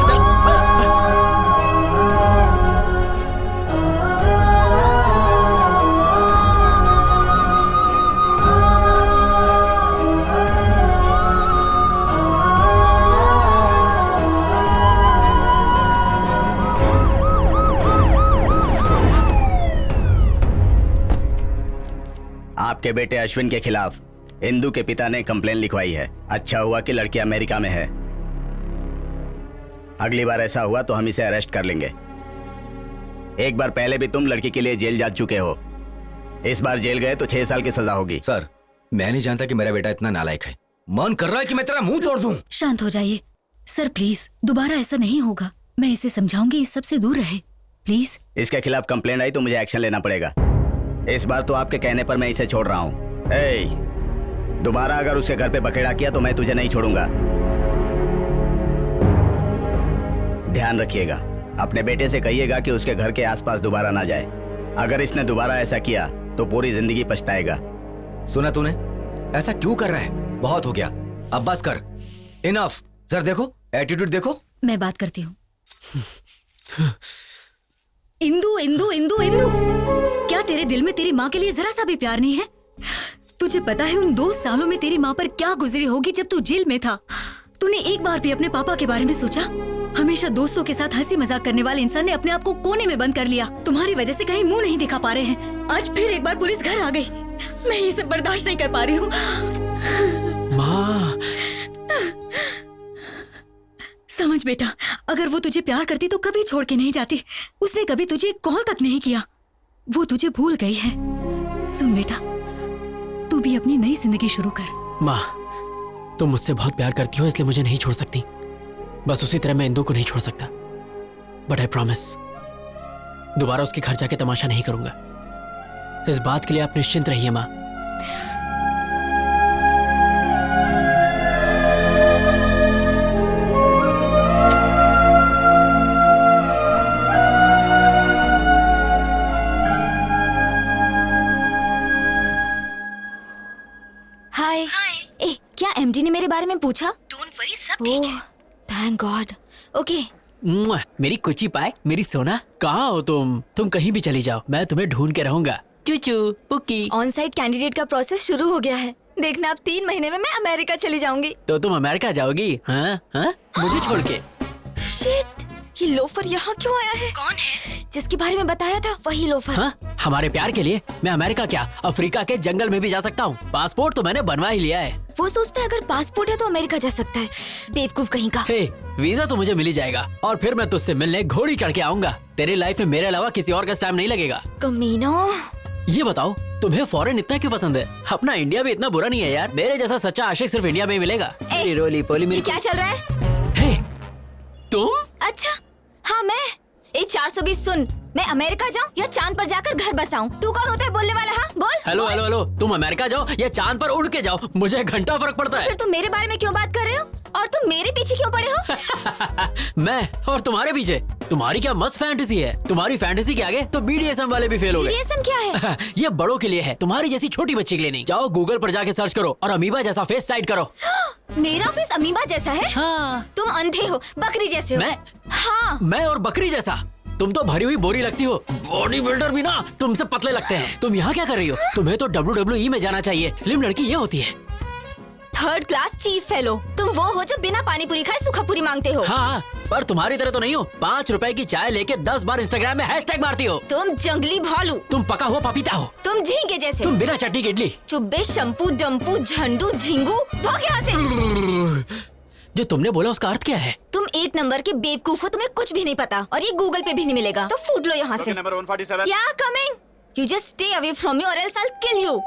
आपके बेटे अश्विन के खिलाफ इंदू के पिता ने कंप्लेन लिखवाई है। अच्छा हुआ कि लड़की अमेरिका में है। अगली बार ऐसा हुआ तो हम इसे अरेस्ट कर लेंगे। एक बार पहले भी तुम लड़की के लिए जेल जा चुके हो। इस बार जेल गए तो 6 साल की सजा होगी। सर, मैं नहीं जानता कि मेरा बेटा इतना नालायक है। मन कर रहा है कि मैं तेरा मुंह तोड़ दूं। शांत हो जाइए सर प्लीज, दोबारा ऐसा नहीं होगा। मैं इसे समझाऊंगी इस सब से दूर रहे प्लीज। इसके खिलाफ कंप्लेन आई तो मुझे एक्शन लेना पड़ेगा। इस बार तो आपके कहने पर मैं इसे छोड़ रहा हूँ। दोबारा अगर उसके घर पे बखेड़ा किया तो मैं तुझे नहीं छोड़ूंगा। ध्यान रखिएगा, अपने बेटे से कहिएगा कि उसके घर के आसपास दोबारा ना जाए। अगर इसने दोबारा ऐसा किया तो पूरी जिंदगी पछताएगा। सुना तूने? ऐसा क्यों कर रहा है? बहुत हो गया, अब बस कर। इनफ। सर देखो, एटीट्यूड देखो। मैं बात करती हूँ। इंदू इंदू इंदू इंदू, क्या तेरे दिल में तेरी माँ के लिए जरा सा भी प्यार नहीं है? तुझे पता है उन 2 सालों में तेरी माँ पर क्या गुजरी होगी जब तू जेल में था? तूने एक बार भी अपने पापा के बारे में सोचा? हमेशा दोस्तों के साथ हंसी मजाक करने वाले इंसान ने अपने आप को कोने में बंद कर लिया। तुम्हारी वजह से कहीं मुंह नहीं दिखा पा रहे हैं। आज फिर एक बार पुलिस घर आ गई। मैं ये सब बर्दाश्त नहीं कर पा रही हूँ। माँ समझ बेटा, अगर वो तुझे प्यार करती तो कभी छोड़ के नहीं जाती। उसने कभी तुझे कॉल तक नहीं किया। वो तुझे भूल गई है। सुन बेटा, तू भी अपनी नई जिंदगी शुरू कर। माँ तुम मुझसे बहुत प्यार करती हो इसलिए मुझे नहीं छोड़ सकती। बस उसी तरह मैं इंदू को नहीं छोड़ सकता। बट आई प्रॉमिस दोबारा उसके घर जाके तमाशा नहीं करूंगा। इस बात के लिए आप निश्चिंत रहिए माँ। हाय। ए, क्या एमडी ने मेरे बारे में पूछा? डोंट वरी, सब ठीक है। Thank God. ओके। मेरी कुची पाए, मेरी सोना, कहाँ हो तुम? तुम कहीं भी चली जाओ, मैं तुम्हें ढूंढ के रहूंगा। चूचू पुक्की। ऑन साइट कैंडिडेट का प्रोसेस शुरू हो गया है। देखना, अब 3 महीने में मैं अमेरिका चली जाऊंगी। तो तुम अमेरिका जाओगी? हाँ हाँ, मुझे छोड़ के। शिट, ये लोफर यहाँ क्यों आया है? कौन है? जिसके बारे में बताया था वही लोफर। हाँ, हमारे प्यार के लिए मैं अमेरिका क्या अफ्रीका के जंगल में भी जा सकता हूँ। पासपोर्ट तो मैंने बनवा ही लिया है। वो सोचता है अगर पासपोर्ट है तो अमेरिका जा सकता है। बेवकूफ कहीं का। हे, वीजा तो मुझे मिल ही जाएगा और फिर मैं तुझसे मिलने घोड़ी चढ़ के आऊंगा। तेरी लाइफ में मेरे अलावा किसी और का टाइम नहीं लगेगा। कमीना। ये बताओ तुम्हें फॉरेन इतना क्यों पसंद है? अपना इंडिया भी इतना बुरा नहीं है यार। मेरे जैसा सच्चा आशिक सिर्फ इंडिया में ही मिलेगा। ए, रोली पोली ये मेरी क्या चल रहा है? हे, तुम? अच्छा हाँ मैं। 420 सुन, मैं अमेरिका जाऊँ या चांद पर जाकर घर बसाऊं? तू कौन होता है बोलने वाला? हाँ बोल। हेलो हेलो हेलो, तुम अमेरिका जाओ या चांद पर उड़ के जाओ, मुझे घंटा फर्क पड़ता है। फिर तुम मेरे बारे में क्यों बात कर रहे हो? और तुम मेरे पीछे क्यों पड़े हो? मैं और तुम्हारे पीछे? तुम्हारी क्या मस्त फैंटेसी है। तुम्हारी फैंटेसी के आगे तो BDSM वाले भी फेल हो गए। BDSM क्या है? ये बड़ों के लिए है, तुम्हारी जैसी छोटी बच्ची के लिए नहीं। जाओ गूगल पर जाके सर्च करो और अमीबा जैसा फेस साइड करो। मेरा फेस अमीबा जैसा है? हाँ। तुम अंधे हो, बकरी जैसे हो। मैं? हाँ। मैं और बकरी जैसा? तुम तो भरी हुई बोरी लगती हो। बॉडी बिल्डर भी ना तुमसे पतले लगते हैं। तुम यहाँ क्या कर रही हो? तुम्हें तो WWE में जाना चाहिए। स्लिम लड़की ये होती है। 3rd class chief fellow. तुम वो हो जो बिना पानी पूरी खाए सूखा पूरी मांगते हो। हाँ, पर तुम्हारी तरह तो नहीं हो। 5 रुपए की चाय लेके 10 बार इंस्टाग्राम में हैशटैग मारती हो। तुम जंगली भालू। तुम पका हुआ पपीता हो। तुम झींगे जैसे। तुम बिना चटनी की इडली। चुब्बे शंपू डम्पू झंडू झिंगू। भाग यहाँ से। जो तुमने बोला उसका अर्थ क्या है? तुम 1 नंबर के बेवकूफ हो, तुम्हें कुछ भी नहीं पता और ये गूगल पे भी नहीं मिलेगा। तो फूट लो यहाँ से। नंबर 147। या coming. You just stay away from me or else I will kill you.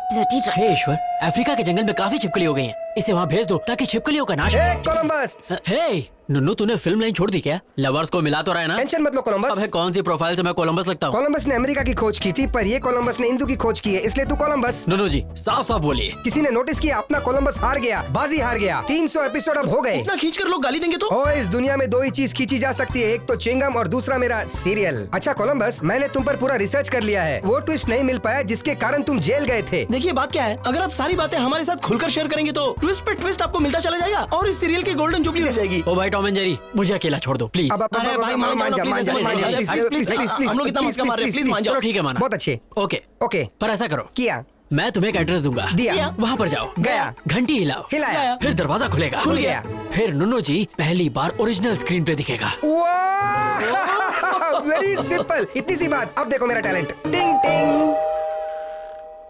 Bloody rust. Hey ईश्वर, अफ्रीका के जंगल में काफी छिपकली हो गई हैं। इसे वहाँ भेज दो ताकि छिपकलियों का नाश हो। कोलंबस। हे, नुन्नू तूने फिल्म लाइन छोड़ दी क्या? लवर्स को मिला तो रहा है ना? टेंशन मत लो कोलंबस। अबे कौन सी प्रोफाइल से मैं कोलंबस लगता हूँ? कोलंबस ने अमेरिका की खोज की थी, पर ये कोलंबस ने इंदू की खोज की है, इसलिए तू कोलंबस। नुन्नू जी साफ साफ बोलिए। किसी ने नोटिस किया अपना कोलंबस हार गया, बाजी हार गया। 300 एपिसोड अब हो गए। इतना खींच कर लोग गाली देंगे तो? ओ, इस दुनिया में दो ही चीज खींची जा सकती है, एक तो च्युइंगम और दूसरा मेरा सीरियल। अच्छा कोलंबस, मैंने तुम पर पूरा रिसर्च कर लिया है। वो ट्विस्ट नहीं मिल पाया जिसके कारण तुम जेल गए थे। देखिए बात क्या है, अगर आप सारी बातें हमारे साथ खुलकर शेयर करेंगे तो ट्विस्ट पे ट्विस्ट आपको मिलता चला जाएगा और इस सीरियल की गोल्डन जुबली हो जाएगी। ओ भाई टॉम एंड जेरी, मुझे अकेला छोड़ दो प्लीज। अरे भाई मान जाओ ना, प्लीज हम लोग इतना मस्का मार रहे हैं, प्लीज मान जाओ। चलो ठीक है माना। बहुत अच्छे। ओके ओके, पर ऐसा करो, किया। मैं तुम्हें एक एड्रेस दूंगा, दिया। वहाँ पर जाओ, गया। घंटी हिलाओ, हिलाया। फिर दरवाजा खुलेगा, खुल गया। फिर नुन्नू जी पहली बार ओरिजिनल स्क्रीन पे दिखेगा। वेरी सिंपल, इतनी सी बात। अब देखो मेरा टैलेंट। टिंग टिंग।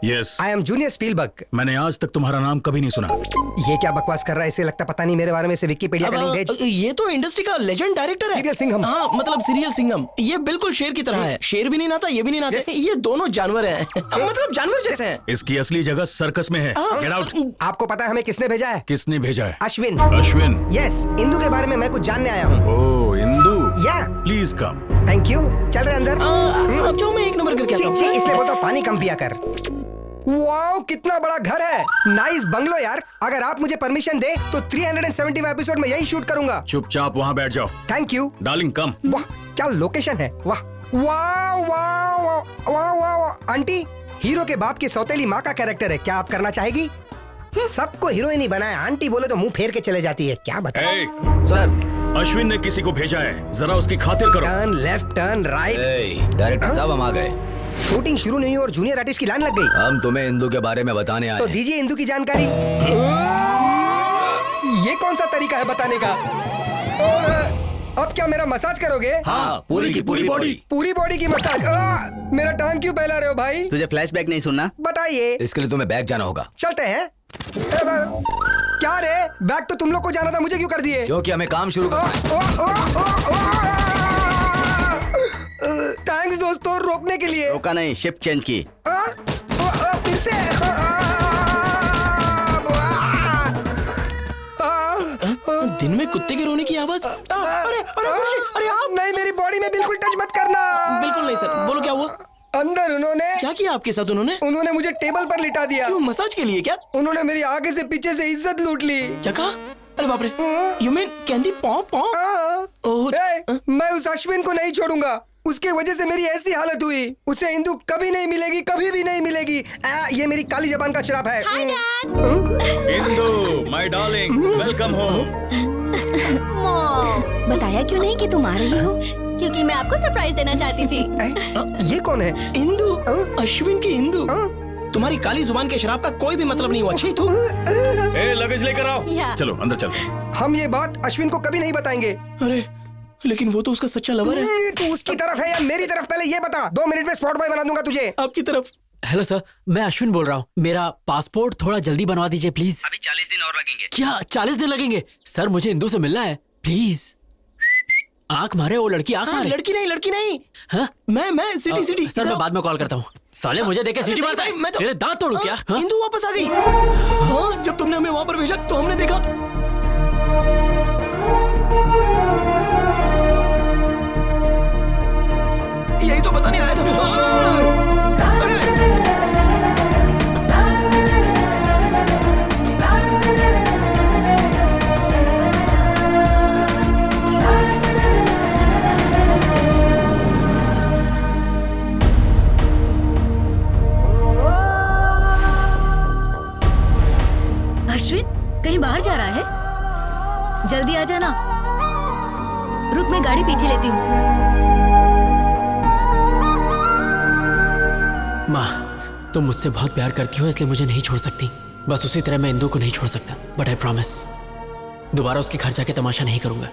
Yes, I am junior Spielberg. मैंने आज तक तुम्हारा नाम कभी नहीं सुना। ये क्या बकवास कर रहा है? इसे लगता पता नहीं मेरे बारे में। से विकिपीडिया का लिंक भेज। ये तो इंडस्ट्री का लेजेंड डायरेक्टर है। सीरियल सिंघम। हाँ मतलब सीरियल सिंघम। ये बिल्कुल शेर की तरह है, शेर भी नहीं नाता, ये भी नहीं नाता। ये दोनों जानवर हैं। मतलब जानवर जैसे हैं। इसकी असली जगह सर्कस में है। Get out. आपको पता है हमें किसने भेजा है? किसने भेजा है? अश्विन। अश्विन? यस, इंदू के बारे में मैं कुछ जानने आया हूँ। ओह इंदू, या प्लीज कम। Thank you. चल रहे अंदर। अब जाओ, मैं एक नंबर करके आता हूँ। इसलिए बोलता हूँ पानी कम पिया कर। वाओ, कितना बड़ा घर है। नाइस बंगलो यार। अगर आप मुझे परमिशन दे तो 375 एपिसोड में यही शूट करूंगा। चुपचाप वहाँ बैठ जाओ। Thank you darling come. वाह क्या लोकेशन है। वाह वाह वाह वाह वाह वाह। आंटी, हीरो के बाप की सौतेली माँ का कैरेक्टर है, क्या आप करना चाहेगी? सबको हीरोइन ही बनाया, आंटी बोले तो मुंह फेर के चले जाती है। क्या बताएं? सर, अश्विन ने किसी को भेजा है, जरा उसकी खातिर करो। Turn left, turn right. Director साहब हम आ गए। शूटिंग शुरू नहीं हुई और जूनियर आर्टिस्ट की लाइन लग गई। हम तुम्हें इंदू के बारे में बताने आए तो हैं। दीजिए इंदू की जानकारी। ये कौन सा तरीका है बताने का? और अब क्या मेरा मसाज करोगे? हाँ, पूरी की पूरी बॉडी। पूरी बॉडी की मसाज। मेरा टांग क्यों फैला रहे हो भाई? तुझे फ्लैशबैक नहीं सुनना? बताइए। इसके लिए तुम्हें बैग जाना होगा। चलते हैं। क्या रे, बैग तो तुम लोग को जाना था, मुझे क्यों कर दिए? क्योंकि हमें काम शुरू करना है। थैंक्स दोस्तों, रोकने के लिए। रोका नहीं, शिफ्ट चेंज की। फिर से। दिन में कुत्ते के रोने की आवाज। अरे आप नहीं, मेरी बॉडी में बिल्कुल टच मत करना। बिल्कुल नहीं सर। बोलो क्या हुआ? अंदर उन्होंने क्या किया आपके साथ? उन्होंने मुझे टेबल पर लिटा दिया। क्यों, मसाज के लिए क्या? उन्होंने मेरी आगे से पीछे से इज्जत लूट ली। क्या कहा? अरे बाप रे, यू मीन कैंडी पॉप? मैं उस अश्विन को नहीं छोड़ूंगा। उसके वजह से मेरी ऐसी हालत हुई। उसे इंदू कभी नहीं मिलेगी, कभी भी नहीं मिलेगी। ये मेरी काली जबान का श्राप है। Indu my darling, welcome home. बताया क्यों नहीं कि तुम आ रही हो? क्योंकि मैं आपको सरप्राइज देना चाहती थी। ये कौन है? इंदू, अश्विन की इंदू। तुम्हारी काली जुबान के शराब का कोई भी मतलब नहीं हुआ। छी तू। लगेज लेकर आओ। चलो अंदर चलो। हम ये बात अश्विन को कभी नहीं बताएंगे। अरे लेकिन वो तो उसका सच्चा लवर है। तू उसकी तरफ है या मेरी तरफ, पहले ये बता। 2 मिनट में स्पॉट बॉय बना दूंगा तुझे। आपकी तरफ। हेलो सर, मैं अश्विन बोल रहा हूँ। मेरा पासपोर्ट थोड़ा जल्दी बनवा दीजिए प्लीज। अभी 40 दिन और लगेंगे। क्या 40 दिन लगेंगे? सर मुझे इंदू से मिलना है प्लीज। आंख मारे वो लड़की, आंख मारे। लड़की नहीं। हाँ? मैं सिटी। सर मैं बाद में कॉल करता हूँ। साले मुझे देख के सीटी मारता है। तेरे दांत तोड़ूं क्या? इंदू वापस आ गई। हाँ, जब तुमने हमें वहाँ पर भेजा तो हमने देखा। यही तो बताने आया था। अश्विन कहीं बाहर जा रहा है? जल्दी आ जाना। रुक, मैं गाड़ी पीछे लेती हूँ। माँ, तुम मुझसे बहुत प्यार करती हो, इसलिए मुझे नहीं छोड़ सकती। बस उसी तरह मैं इंदू को नहीं छोड़ सकता। बट आई प्रॉमिस, दोबारा उसके घर जाके तमाशा नहीं करूंगा।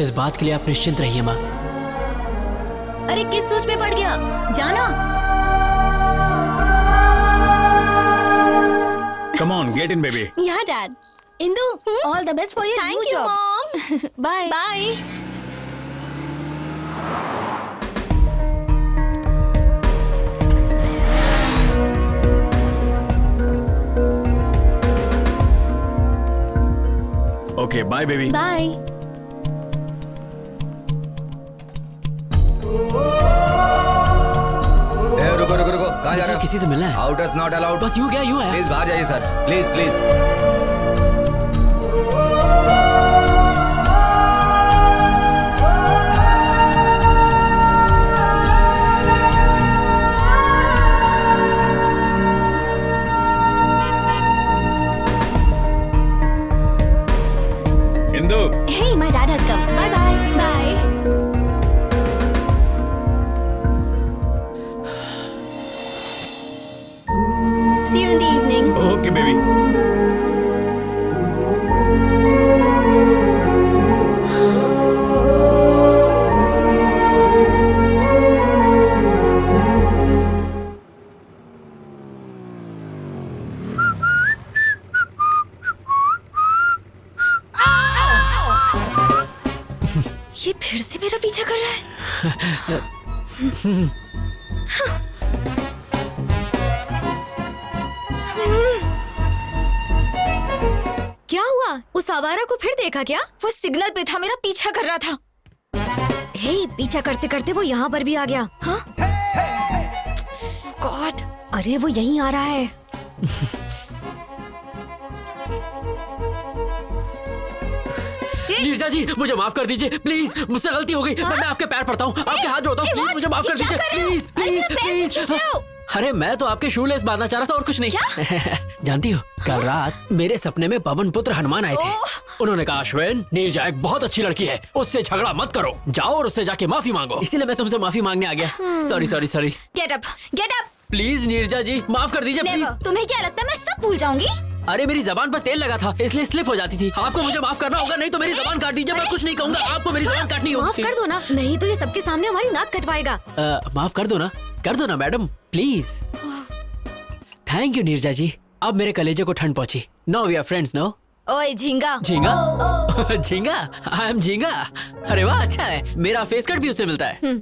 इस बात के लिए आप निश्चिंत रहिए माँ। अरे किस सोच में पड़ गया? जाना। Come on, get in, baby. यहाँ dad. Indu, all the best for your new job. Mom. Bye bye. Okay, bye, baby. Bye. किसी से मिलना है। Outers not allowed. बस यूं गया यूं आया। प्लीज बाहर जाइए sir, please please. Indu, Hey, my dad has come. Bye bye. Bye. See you in the evening. Okay baby. ये फिर से मेरा पीछा कर रहा है। क्या हुआ? उस आवारा को फिर देखा क्या? वो सिग्नल पे था, मेरा पीछा कर रहा था। हे, पीछा करते करते वो यहाँ पर भी आ गया। हाँ? गॉड, अरे वो यहीं आ रहा है। नीरजा जी मुझे माफ कर दीजिए प्लीज, मुझसे गलती हो गई। मैं आपके पैर पड़ता हूँ, आपके हाथ जोड़ता हूँ, प्लीज मुझे माफ कर दीजिए प्लीज प्लीज प्लीज। अरे मैं तो आपके शू लेस बांधना चाह रहा था और कुछ नहीं। जानती हो कल रात मेरे सपने में पवन पुत्र हनुमान आए थे। उन्होंने कहा अश्विन, नीरजा एक बहुत अच्छी लड़की है, उससे झगड़ा मत करो, जाओ और उससे जाके माफी मांगो। इसीलिए मैं तुमसे माफी मांगने आ गया। Sorry sorry sorry. Get up, get up. Please Neeraja ji माफ कर दीजिए प्लीज। तुम्हें क्या लगता है मैं सब भूल जाऊंगी? अरे मेरी जबान पर तेल लगा था इसलिए स्लिप हो जाती थी। आपको मुझे माफ करना होगा, नहीं तो मेरी जबान काट दीजिए। मैं कुछ नहीं कहूंगा, आपको मेरी जबान काटनी होगी। माफ कर दो ना, नहीं तो ये सबके सामने हमारी नाक कटवाएगा। माफ कर दो ना madam please. Thank you Neerja ji, अब मेरे कलेजे को ठंड पहुंची। Now we are friends no. ओए झींगा। झींगा? झींगा? आई एम झींगा। अरे वाह, अच्छा है, मेरा फेस कट भी उससे मिलता है।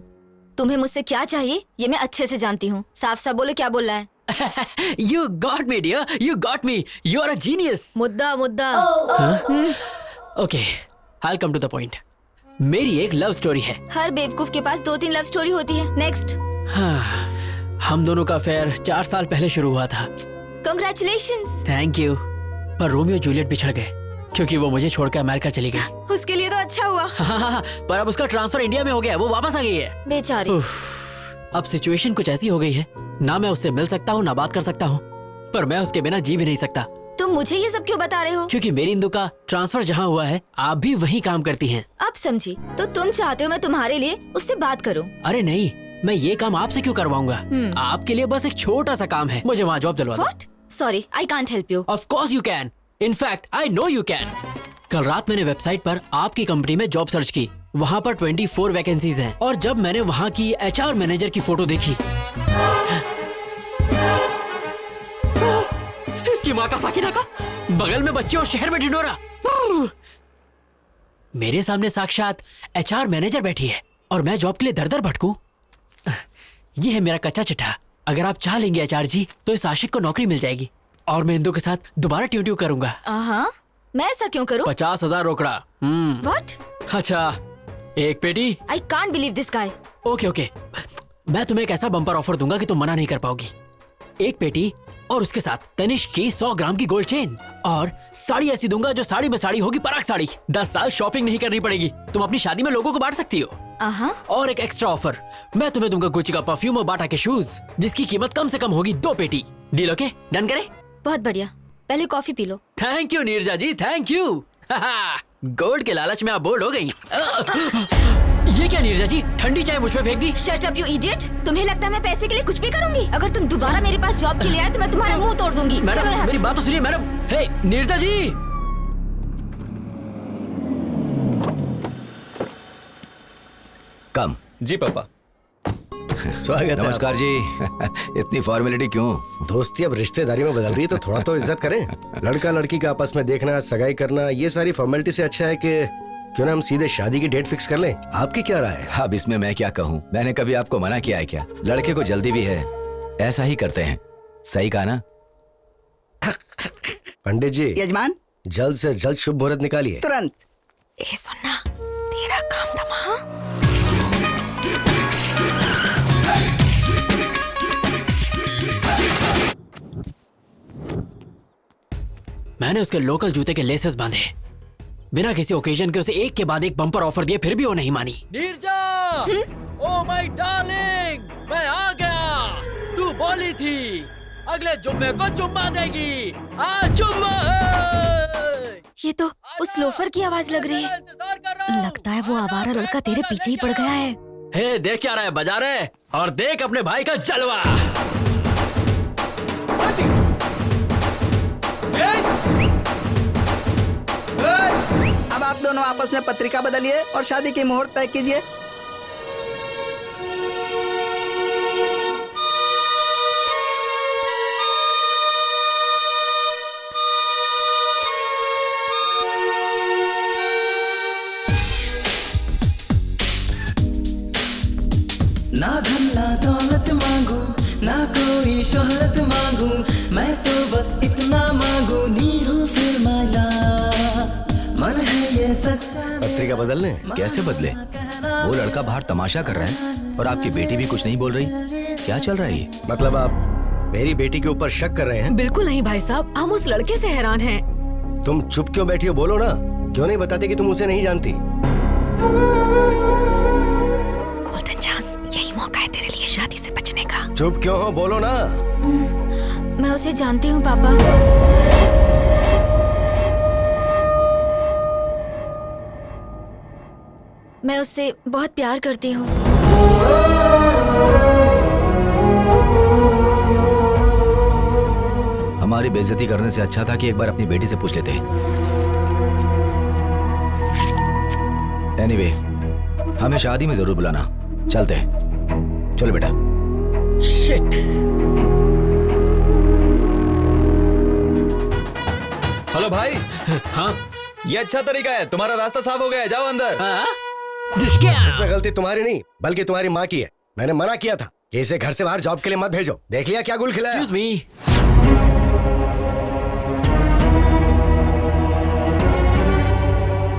तुम्हें मुझसे क्या चाहिए ये मैं अच्छे से जानती हूँ। साफ साफ बोलो क्या बोलना है। You got me dear, you got me. You are a genius. मुद्दा मुद्दा। Okay, I'll come to the point. मेरी एक लव स्टोरी है। हर बेवकूफ के पास 2-3 लव स्टोरी होती है। नेक्स्ट। हाँ, हम दोनों का अफेयर 4 साल पहले शुरू हुआ था। Congratulations. Thank you. पर रोमियो जूलियट बिछड़ गए क्योंकि वो मुझे छोड़कर अमेरिका चली गई। उसके लिए तो अच्छा हुआ। हाँ, पर अब उसका ट्रांसफर इंडिया में हो गया, वो वापस आ गई है। बेचारी। अब सिचुएशन कुछ ऐसी हो गई है, ना मैं उससे मिल सकता हूँ ना बात कर सकता हूँ, पर मैं उसके बिना जी भी नहीं सकता। तुम मुझे ये सब क्यों बता रहे हो? क्योंकि मेरी इंदु का ट्रांसफर जहाँ हुआ है आप भी वहीं काम करती हैं। अब समझी। तो तुम चाहते हो मैं तुम्हारे लिए उससे बात करूं? अरे नहीं, मैं ये काम आपसे क्यों करवाऊंगा? आपके लिए बस एक छोटा सा काम है, मुझे वहाँ जॉब दिलवा दो। What? Sorry, I can't help you. Of course you can. In fact, I know you can. कल रात मैंने वेबसाइट पर आपकी कंपनी में जॉब सर्च की, वहाँ पर 24 वैकेंसीज हैं, और जब मैंने वहाँ की HR मैनेजर की फोटो देखी, इसकी माँ का साकिना का बगल में बच्चे और शहर में ढिंढोरा। मेरे सामने साक्षात HR मैनेजर बैठी है और मैं जॉब के लिए दर दर भटकूं। ये है मेरा कच्चा चिट्ठा। अगर आप चाह लेंगे HR जी तो इस आशिक को नौकरी मिल जाएगी और मैं इंदु के साथ दोबारा ट्यूट्यू करूंगा। मैं ऐसा क्यों करूं? 50,000 रोकड़ा। What? अच्छा, एक पेटी। I can't believe this guy. Okay, मैं तुम्हें एक ऐसा बम्पर ऑफर दूंगा कि तुम मना नहीं कर पाओगी। एक पेटी और उसके साथ तनिष्क की 100 ग्राम की गोल्ड चेन, और साड़ी ऐसी दूंगा जो साड़ी में साड़ी होगी, पराग साड़ी। 10 साल शॉपिंग नहीं करनी पड़ेगी, तुम अपनी शादी में लोगों को बांट सकती हो। और एक एक्स्ट्रा ऑफर, मैं तुम्हें दूंगा गुच्ची का परफ्यूम और बाटा के शूज जिसकी कीमत कम से कम होगी 2 पेटी। Deal okay? डन करें? बहुत बढ़िया, पहले कॉफी पी लो। Thank you Neerja ji, thank you. Gold के लालच में आप बोल्ड हो गई। ये क्या नीरजा जी, ठंडी चाय मुझ पे फेंक दी? Shut up, you idiot! तुम्हें लगता है मैं पैसे के लिए कुछ भी करूंगी? अगर तुम दोबारा मेरे पास जॉब के लिए आए तो मैं तुम्हारा मुंह तोड़ दूंगी। चलो मैडम यहाँ मेरी से। बात तो सुनिए मैडम। हे नीरजा जी। कम। जी पापा। स्वागत है। नमस्कार जी। इतनी फॉर्मेलिटी क्यों? दोस्ती अब रिश्तेदारी में बदल रही है तो थोड़ा तो इज्जत करें। लड़का लड़की का आपस में देखना, सगाई करना, ये सारी फॉर्मेलिटी से अच्छा है कि क्यों ना हम सीधे शादी की डेट फिक्स कर लें। आपकी क्या राय है? अब इसमें मैं क्या कहूँ, मैंने कभी आपको मना किया है क्या? लड़के को जल्दी भी है, ऐसा ही करते हैं। सही कहा ना? पंडित जी, यजमान, जल्द से जल्द शुभ मुहूर्त निकालिए। तुरंत। ए सुनना, तेरा काम तमाम। मैंने उसके लोकल जूते के लेसेस बांधे, बिना किसी ओकेजन के उसे एक के बाद एक बम्पर ऑफर दिए, फिर भी वो नहीं मानी। नीरजा, ओ माय डार्लिंग, मैं आ गया। तू बोली थी अगले जुम्मे को चुम्मा देगी, आज चुम्मा है। ये तो उस लोफर की आवाज लग रही है। लगता है वो आवारा लड़का तेरे पीछे ही पड़ गया है। हे, देख क्या रहा है, बजा रहे, और देख अपने भाई का जलवा। अब आप दोनों आपस में पत्रिका बदलिए और शादी की मुहूर्त तय कीजिए। ना धन ना दौलत मांगू, ना कोई शोहरत मांगू, मैं तो बस इतना मांगू, नीरू फिर माला, मन है ये सच्चा। पत्रिका बदलने? कैसे बदले? वो लड़का बाहर तमाशा कर रहा है और आपकी बेटी भी कुछ नहीं बोल रही। क्या चल रहा है ये? मतलब आप मेरी बेटी के ऊपर शक कर रहे हैं? बिल्कुल नहीं भाई साहब, हम उस लड़के से हैरान हैं। तुम चुप क्यों बैठी हो? बोलो ना, क्यों नहीं बताते कि तुम उसे नहीं जानती? गोल्डन चांस, यही मौका है तेरे लिए शादी से बचने का। चुप क्यों हो? बोलो ना। मैं उसे जानती हूँ पापा। मैं उससे बहुत प्यार करती हूँ। हमारी बेइज्जती करने से अच्छा था कि एक बार अपनी बेटी से पूछ लेते। एनीवे, हमें शादी में जरूर बुलाना। चलते हैं, चलो बेटा। शिट। हेलो भाई। हाँ, ये अच्छा तरीका है, तुम्हारा रास्ता साफ हो गया है, जाओ अंदर। इसमें गलती तुम्हारी नहीं बल्कि तुम्हारी माँ की है। मैंने मना किया था कि इसे घर से बाहर जॉब के लिए मत भेजो। देख लिया क्या गुल खिलाया। Excuse me।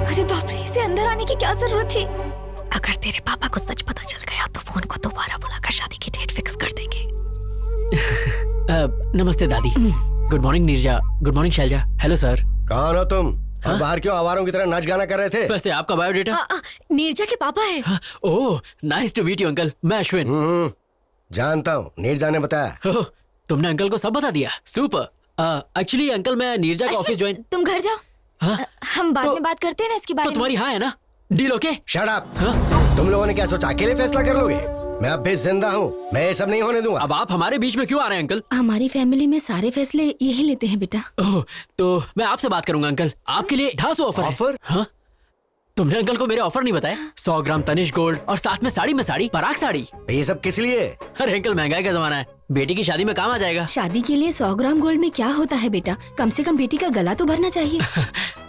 अरे बाप रे, इसे अंदर आने की क्या जरूरत थी? अगर तेरे पापा को सच पता चल गया तो फोन को दोबारा बुलाकर शादी की डेट फिक्स कर देंगे। नमस्ते दादी। Good morning Neerja. Good morning Shailaja. Hello sir. कौन हो तुम? और बाहर क्यों आवारों की तरह नाच गाना कर रहे थे? वैसे आपका बायोडेटा? नीरजा के पापा है। Oh, nice to meet you uncle. मैं अश्विन। जानता हूँ, नीरजा ने बताया। ओह, तुमने अंकल को सब बता दिया। सुपर। एक्चुअली अंकल, मैं नीरजा का ऑफिस ज्वाइन। तुम घर जाओ। हाँ? हम बाद में बात करते हैं ना इसके बारे में। तुम्हारी हाँ है ना? Deal okay? Shut up. तुम लोगों ने क्या सोचा अकेले फैसला कर लोगे? मैं अब भी जिंदा हूँ, मैं ये सब नहीं होने दूंगा। अब आप हमारे बीच में क्यों आ रहे हैं अंकल? हमारी फैमिली में सारे फैसले यही लेते हैं बेटा। ओह, तो मैं आपसे बात करूंगा अंकल। आपके लिए 250 ऑफर है। ऑफर? हाँ? तुमने अंकल को मेरे ऑफर नहीं बताया? 100 ग्राम तनिष्क गोल्ड और साथ में साड़ी में साड़ी, पराग साड़ी। ये सब किस लिए? अरे अंकल, महंगाई का जमाना है, बेटी की शादी में काम आ जाएगा। शादी के लिए 100 ग्राम गोल्ड में क्या होता है बेटा? कम से कम बेटी का गला तो भरना चाहिए।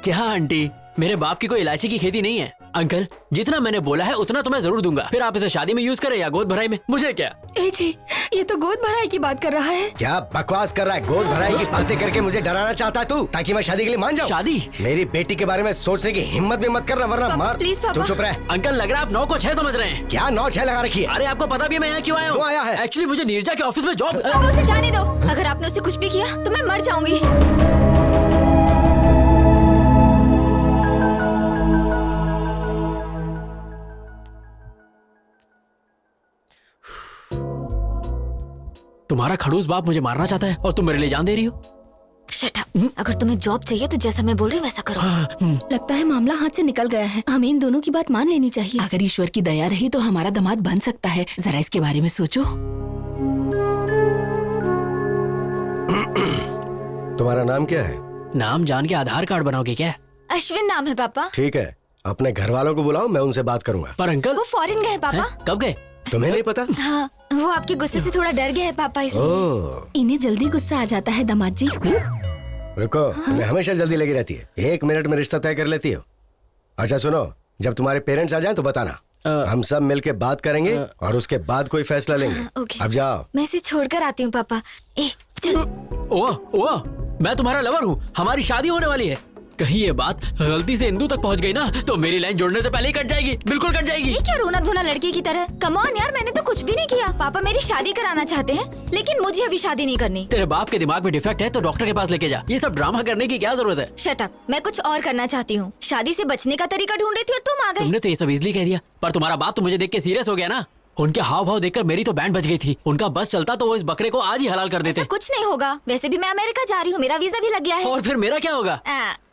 क्या आंटी, मेरे बाप की कोई इलायची की खेती नहीं है। अंकल, जितना मैंने बोला है उतना तो मैं जरूर दूंगा। फिर आप इसे शादी में यूज करें या गोद भराई में, मुझे क्या। ए जी, ये तो गोद भराई की बात कर रहा है। क्या बकवास कर रहा है? गोद भराई की बातें करके मुझे डराना चाहता है तू, ताकि मैं शादी के लिए मान जाऊं? शादी? मेरी बेटी के बारे में सोचने की हिम्मत भी मत करना, वरना मार। प्लीज पापा। तू चुप रह। अंकल, लग रहा है आप 9 को 6 समझ रहे हैं। क्या 9-6 लगा रखी है? अरे आपको पता भी है मैं यहाँ क्यों आया हूँ? क्यों आया है? एक्चुअली मुझे नीरजा के ऑफिस में जॉब। अब उसे जाने दो। अगर आपने उसे कुछ भी किया तो मैं मर जाऊंगी। तुम्हारा खड़ूस बाप मुझे मारना चाहता है और तुम मेरे लिए जान दे रही हो। Shut up. अगर तुम्हें जॉब चाहिए तो जैसा मैं बोल रही हूँ वैसा करो। लगता है मामला हाथ से निकल गया है। हमें इन दोनों की बात मान लेनी चाहिए। अगर ईश्वर की दया रही तो हमारा दामाद बन सकता है। जरा इसके बारे में सोचो। तुम्हारा नाम क्या है? नाम जान के आधार कार्ड बनाओगे क्या? अश्विन नाम है पापा। ठीक है, अपने घर वालों को बुलाओ, मैं उनसे बात करूंगा। पर अंकल, वो फॉरेन गए पापा। कब गए? तुम्हें नहीं पता? हाँ, वो आपके गुस्से से थोड़ा डर गए हैं पापा, इसलिए। ओह, इन्हें जल्दी गुस्सा आ जाता है दामाद जी। रुको, तुम्हें हमेशा जल्दी लगी रहती है। 1 मिनट में रिश्ता तय कर लेती हो। अच्छा सुनो, जब तुम्हारे पेरेंट्स आ जाएं तो बताना। हम सब मिलके बात करेंगे और उसके बाद कोई फैसला लेंगे। ओके। अब जाओ। मैं इसे छोड़कर आती हूँ पापा। ए, चल। ओह, मैं तुम्हारा लवर हूँ, हमारी शादी होने वाली है। कहीं ये बात गलती से इंदू तक पहुंच गई ना तो मेरी लाइन जोड़ने से पहले ही कट जाएगी, बिल्कुल कट जाएगी। ये क्या रोना धोना लड़की की तरह? कम ऑन यार, मैंने तो कुछ भी नहीं किया। पापा मेरी शादी कराना चाहते हैं लेकिन मुझे अभी शादी नहीं करनी। तेरे बाप के दिमाग में डिफेक्ट है तो डॉक्टर के पास लेके जा। ये सब ड्रामा करने की क्या जरूरत है? शट अप, मैं कुछ और करना चाहती हूँ। शादी से बचने का तरीका ढूंढ रही थी और तुम आ गए। तुमने तो ये सब इजली कह दिया, पर तुम्हारा बाप तो मुझे देख के सीरियस हो गया ना। उनके हाव भाव देखकर मेरी तो बैंड बज गई थी। उनका बस चलता तो वो इस बकरे को आज ही हलाल कर देते। कुछ नहीं होगा, वैसे भी मैं अमेरिका जा रही हूँ, मेरा वीजा भी लग गया है। और फिर मेरा क्या होगा?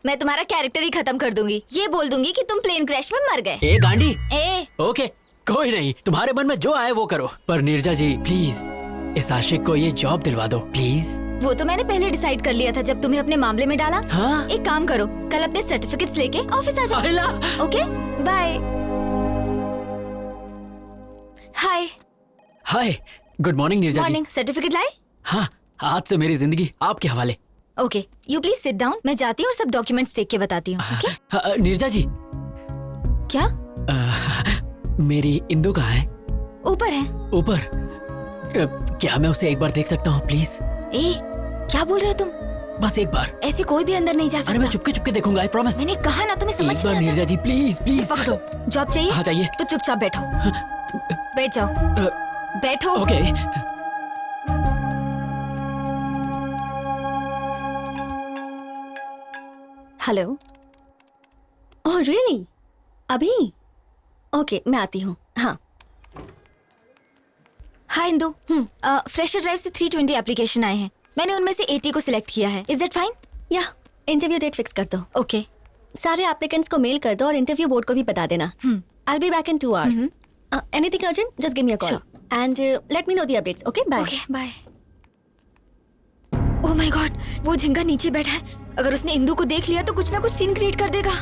मैं तुम्हारा कैरेक्टर ही खत्म कर दूंगी। ये बोल दूंगी कि तुम प्लेन क्रैश में मर गए। ए गांडी। ओके कोई नहीं, तुम्हारे मन में जो आए वो करो, पर नीरजा जी प्लीज इस आशिक को ये जॉब दिलवा दो प्लीज। वो तो मैंने पहले डिसाइड कर लिया था जब तुम्हें अपने मामले में डाला। हाँ? एक काम करो, कल अपने सर्टिफिकेट्स लेके ऑफिस आ जाओ। Okay bye. Hi. Hi, good morning Neeraja ji. Morning. Certificate लाए? हाँ, आज से मेरी जिंदगी आपके हवाले। Okay, you please sit down. मैं जाती हूँ और सब डॉक्यूमेंट्स देख के बताती हूँ। ओके? नीरजा जी। क्या? मेरी इंदु कहाँ है? ऊपर है। ऊपर? क्या मैं उसे एक बार देख सकता हूँ प्लीज? क्या बोल रहे हो तुम? बस एक बार। ऐसे कोई भी अंदर नहीं जा सकता। अरे मैं चुपके चुपके देखूंगा, आई प्रॉमिस। मैंने कहा ना, तुम्हें समझ एक बार नीरजा जी प्लीज प्लीज। पकड़ो। जॉब चाहिए? हाँ चाहिए। तो चुपचाप बैठो। बैठ जाओ। बैठो। ओके। हेलो। Oh really? अभी? ओके, मैं आती हूँ। हाँ। हाय इंदु। फ्रेशर ड्राइव से 320 एप्लीकेशन आए हैं। मैंने उनमें से 80 को सिलेक्ट किया है। Is that fine? या इंटरव्यू डेट फिक्स कर दो। ओके। सारे एप्लीकेंट्स को मेल कर दो और इंटरव्यू बोर्ड को भी बता देना। I'll be back in 2 hours. Anything urgent? Just give me a call. Sure. And let me know the updates. Okay? Bye. Okay, bye. Oh my God, वो झिंगा नीचे बैठा है। अगर उसने इंदु को देख लिया तो कुछ ना कुछ सीन क्रिएट कर देगा।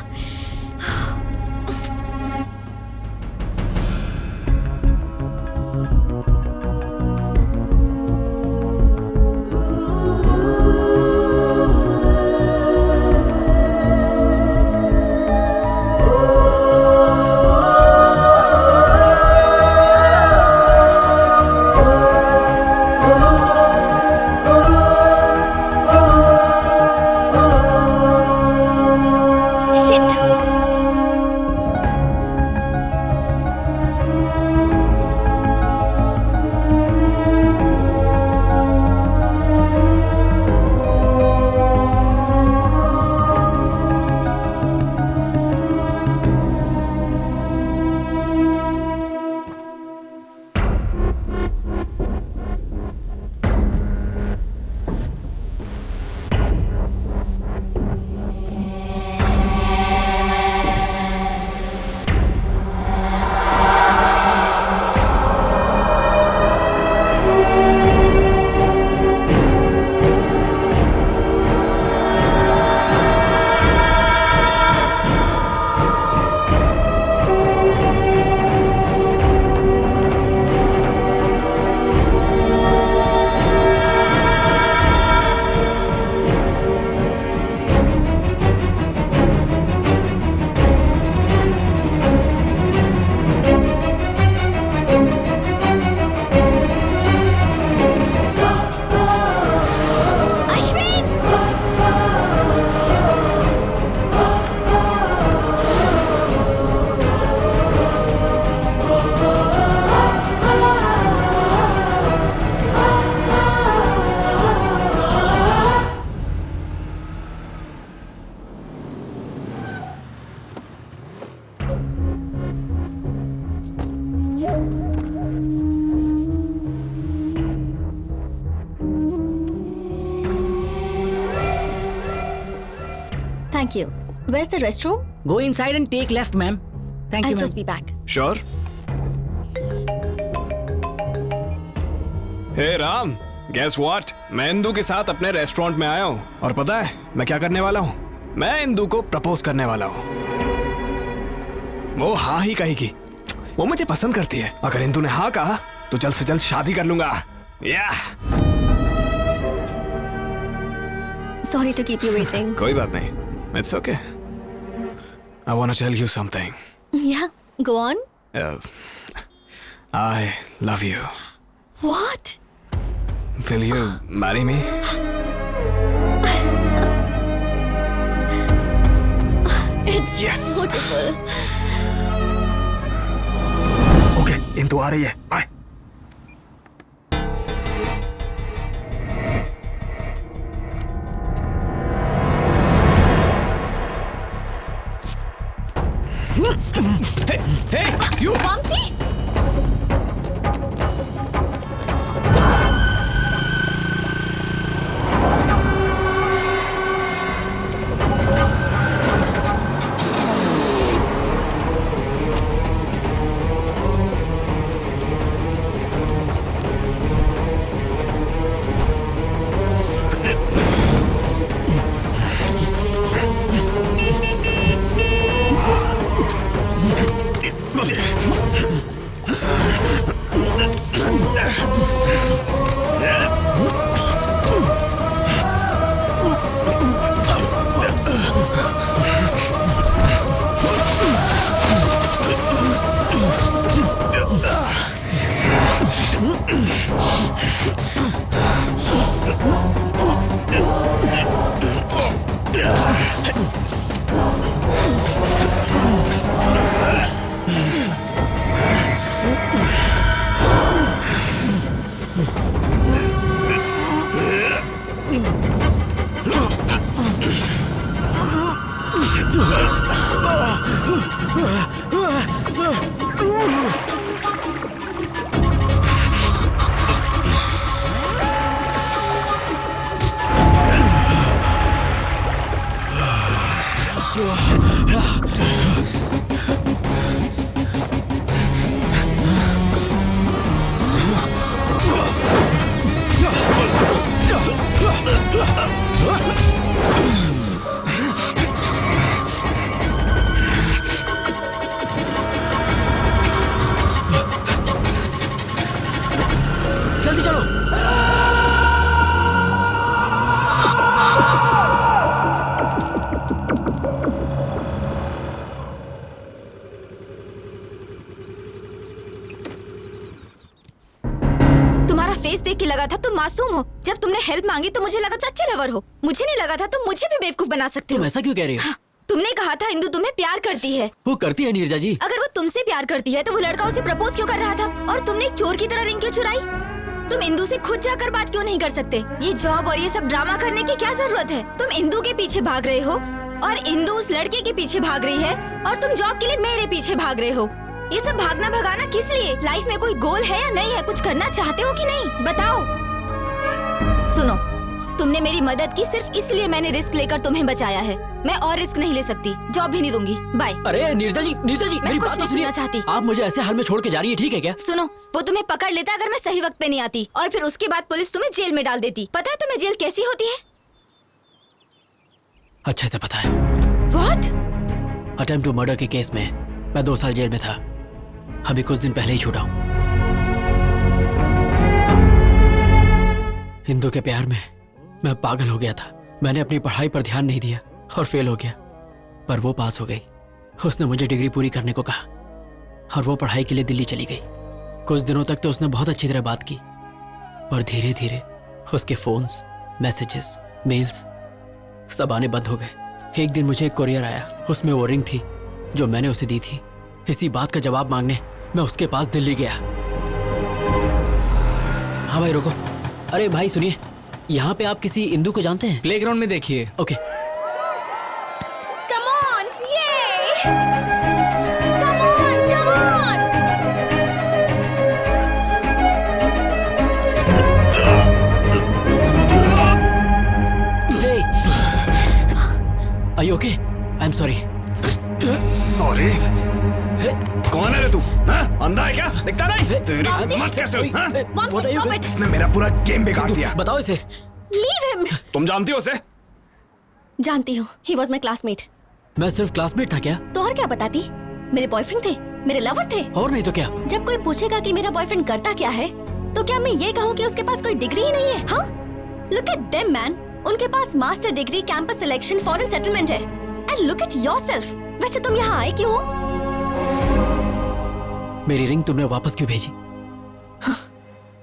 Thank you. Where's the restroom? Go inside and take left, ma'am. Thank you, I'll ma'am. just be back. Sure. Hey Ram, guess what? मैं इंदु के साथ अपने रेस्टोरेंट में आया हूँ और पता है मैं क्या करने वाला हूँ? मैं इंदु को प्रपोज करने वाला हूँ। वो हाँ ही कहेगी। वो मुझे पसंद करती है। अगर इंदु ने हाँ कहा तो जल्द से जल्द शादी कर लूंगा। Sorry to keep you waiting. कोई बात नहीं। It's okay. I want to tell you something. Yeah, go on. I love you. What? Will you marry me? Yes. Beautiful. Okay, Indu आ रही है। बाय। Hey, you! वामसी! जल्दी चलो। तुम्हारा फेस देख के लगा था तुम मासूम हो। जब तुमने हेल्प मांगी तो मुझे लगा सच्चे लवर हो। मुझे नहीं लगा था तुम मुझे भी बेवकूफ बना सकते हो। तुम ऐसा क्यों कह रही हो? हाँ, तुमने कहा था इंदु तुम्हें प्यार करती है। वो करती है नीरजा जी। अगर वो तुमसे प्यार करती है तो वो लड़का उसे प्रपोज क्यों कर रहा था? और तुमने एक चोर की तरह रिंग क्यों चुराई? तुम इंदु से खुद जाकर बात क्यों नहीं कर सकते? ये जॉब और ये सब ड्रामा करने की क्या जरूरत है? तुम इंदु के पीछे भाग रहे हो और इंदु उस लड़के के पीछे भाग रही है और तुम जॉब के लिए मेरे पीछे भाग रहे हो। ये सब भागना भगाना किस लिए? लाइफ में कोई गोल है या नहीं है? कुछ करना चाहते हो कि नहीं? बताओ। सुनो, तुमने मेरी मदद की सिर्फ इसलिए मैंने रिस्क लेकर तुम्हें बचाया है। मैं और रिस्क नहीं ले सकती। जॉब भी नहीं दूंगी। बाय। अरे नीरजा जी मेरी बात तो सुनिए। चाहती। आप मुझे ऐसे हाल में छोड़ के जा रही है, ठीक है क्या? सुनो, वो तुम्हें पकड़ लेता अगर मैं सही वक्त पे नहीं आती, और फिर उसके बाद पुलिस तुम्हें जेल में डाल देती। पता है तुम्हें जेल कैसी होती है? अच्छे से पता है। What? अटेम्प्ट टू मर्डर के केस में मैं 2 साल जेल में था। अभी कुछ दिन पहले ही छूटा हूँ। इंदु के प्यार में मैं पागल हो गया था। मैंने अपनी पढ़ाई पर ध्यान नहीं दिया और फेल हो गया। पर वो पास हो गई। उसने मुझे डिग्री पूरी करने को कहा और वो पढ़ाई के लिए दिल्ली चली गई। कुछ दिनों तक तो उसने बहुत अच्छी तरह बात की, पर धीरे धीरे उसके फोन्स, मैसेजेस, मेल्स सब आने बंद हो गए। एक दिन मुझे एक कोरियर आया। उसमें वो रिंग थी जो मैंने उसे दी थी। इसी बात का जवाब मांगने मैं उसके पास दिल्ली गया। हाँ भाई रुको। अरे भाई सुनिए, यहाँ पे आप किसी इंदु को जानते हैं? प्लेग्राउंड में देखिए। Okay. Come on, yay! Come on, come on! Hey! Are you okay? I'm sorry. Sorry? कौन है रे तू? हाँ? अंधा है क्या? दिखता नहीं? तेरी हिम्मत कैसे हुई? हाँ? Stop it! इसने मेरा पूरा गेम बिगाड़ दिया। बताओ इसे। Leave him! तुम जानती हो उसे? जानती हूँ। He was my classmate. मैं सिर्फ क्लासमेट था क्या? तो और क्या बताती? मेरे बॉयफ्रेंड थे, मेरे लवर थे। और नहीं तो क्या? जब कोई पूछेगा कि मेरा बॉयफ्रेंड करता क्या है, तो क्या मैं ये कहूँ कि उसके पास कोई डिग्री ही नहीं है? हाँ? Look at them, man. उनके पास master degree, campus selection, foreign settlement है। And look at yourself. वैसे तुम यहाँ आए क्यों हो? मेरी रिंग तुमने वापस क्यों भेजी?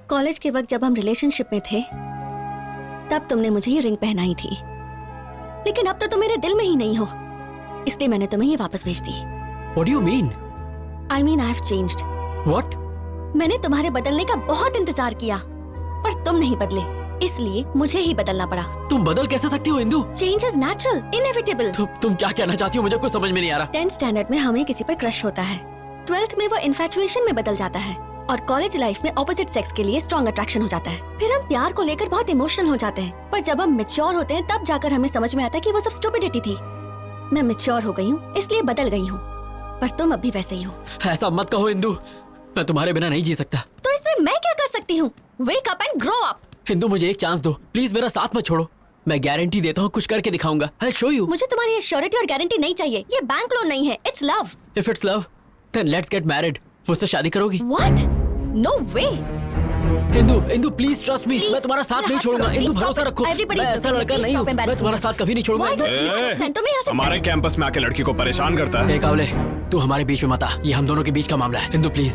कॉलेज के वक्त जब हम रिलेशनशिप में थे, तब तुमने मुझे ये रिंग पहनाई थी। लेकिन अब तो तुम मेरे दिल में ही नहीं हो। इसलिए मैंने तुम्हें ये वापस भेज दी। What do you mean? I mean I have changed. What? मैंने तुम्हारे बदलने का बहुत इंतजार किया, पर तुम नहीं बदले, इसलिए मुझे ही बदलना पड़ा। तुम बदल कैसे सकती हो Indu? Change is natural, inevitable. तुम क्या कहना चाहती हो? मुझे कुछ समझ में नहीं आ रहा। 10th स्टैंडर्ड में हमें किसी पर क्रश होता है, 12th में वो इन्फैचुएशन में बदल जाता है, और कॉलेज लाइफ में ऑपोजिट सेक्स के लिए स्ट्रॉन्ग अट्रैक्शन हो जाता है। फिर हम प्यार को लेकर बहुत इमोशनल हो जाते हैं, पर जब हम मैच्योर होते हैं तब जाकर हमें समझ में आता है कि वो सब स्टुपिडिटी थी। मैं मैच्योर हो गई हूँ, इसलिए बदल गई हूँ, पर तुम अभी वैसे ही हो। ऐसा मत कहो इंदु, मैं तुम्हारे बिना नहीं जी सकता। तो इसमें मैं क्या कर सकती हूँ? Wake up and grow up. Indu मुझे एक चांस दो, प्लीज मेरा साथ मत छोड़ो। मैं गारंटी देता हूँ कुछ करके दिखाऊंगा। I'll show you. मुझे तुम्हारी एश्योरिटी और गारंटी नहीं चाहिए, ये बैंक लोन नहीं है, it's love. If it's love, then let's get married. मुझसे शादी करोगी? What? No way. Indu please trust me, मैं तुम्हारा साथ नहीं छोड़ूंगा। इंदु भरोसा रखो, मैं ऐसा लड़का नहीं हूँ, मैं तुम्हारा साथ कभी नहीं छोड़ूंगा। हमारे कैंपस में आके लड़की को परेशान करता है। कावले, तू हमारे बीच में मत आ, ये हम दोनों के बीच का मामला है। इंदु प्लीज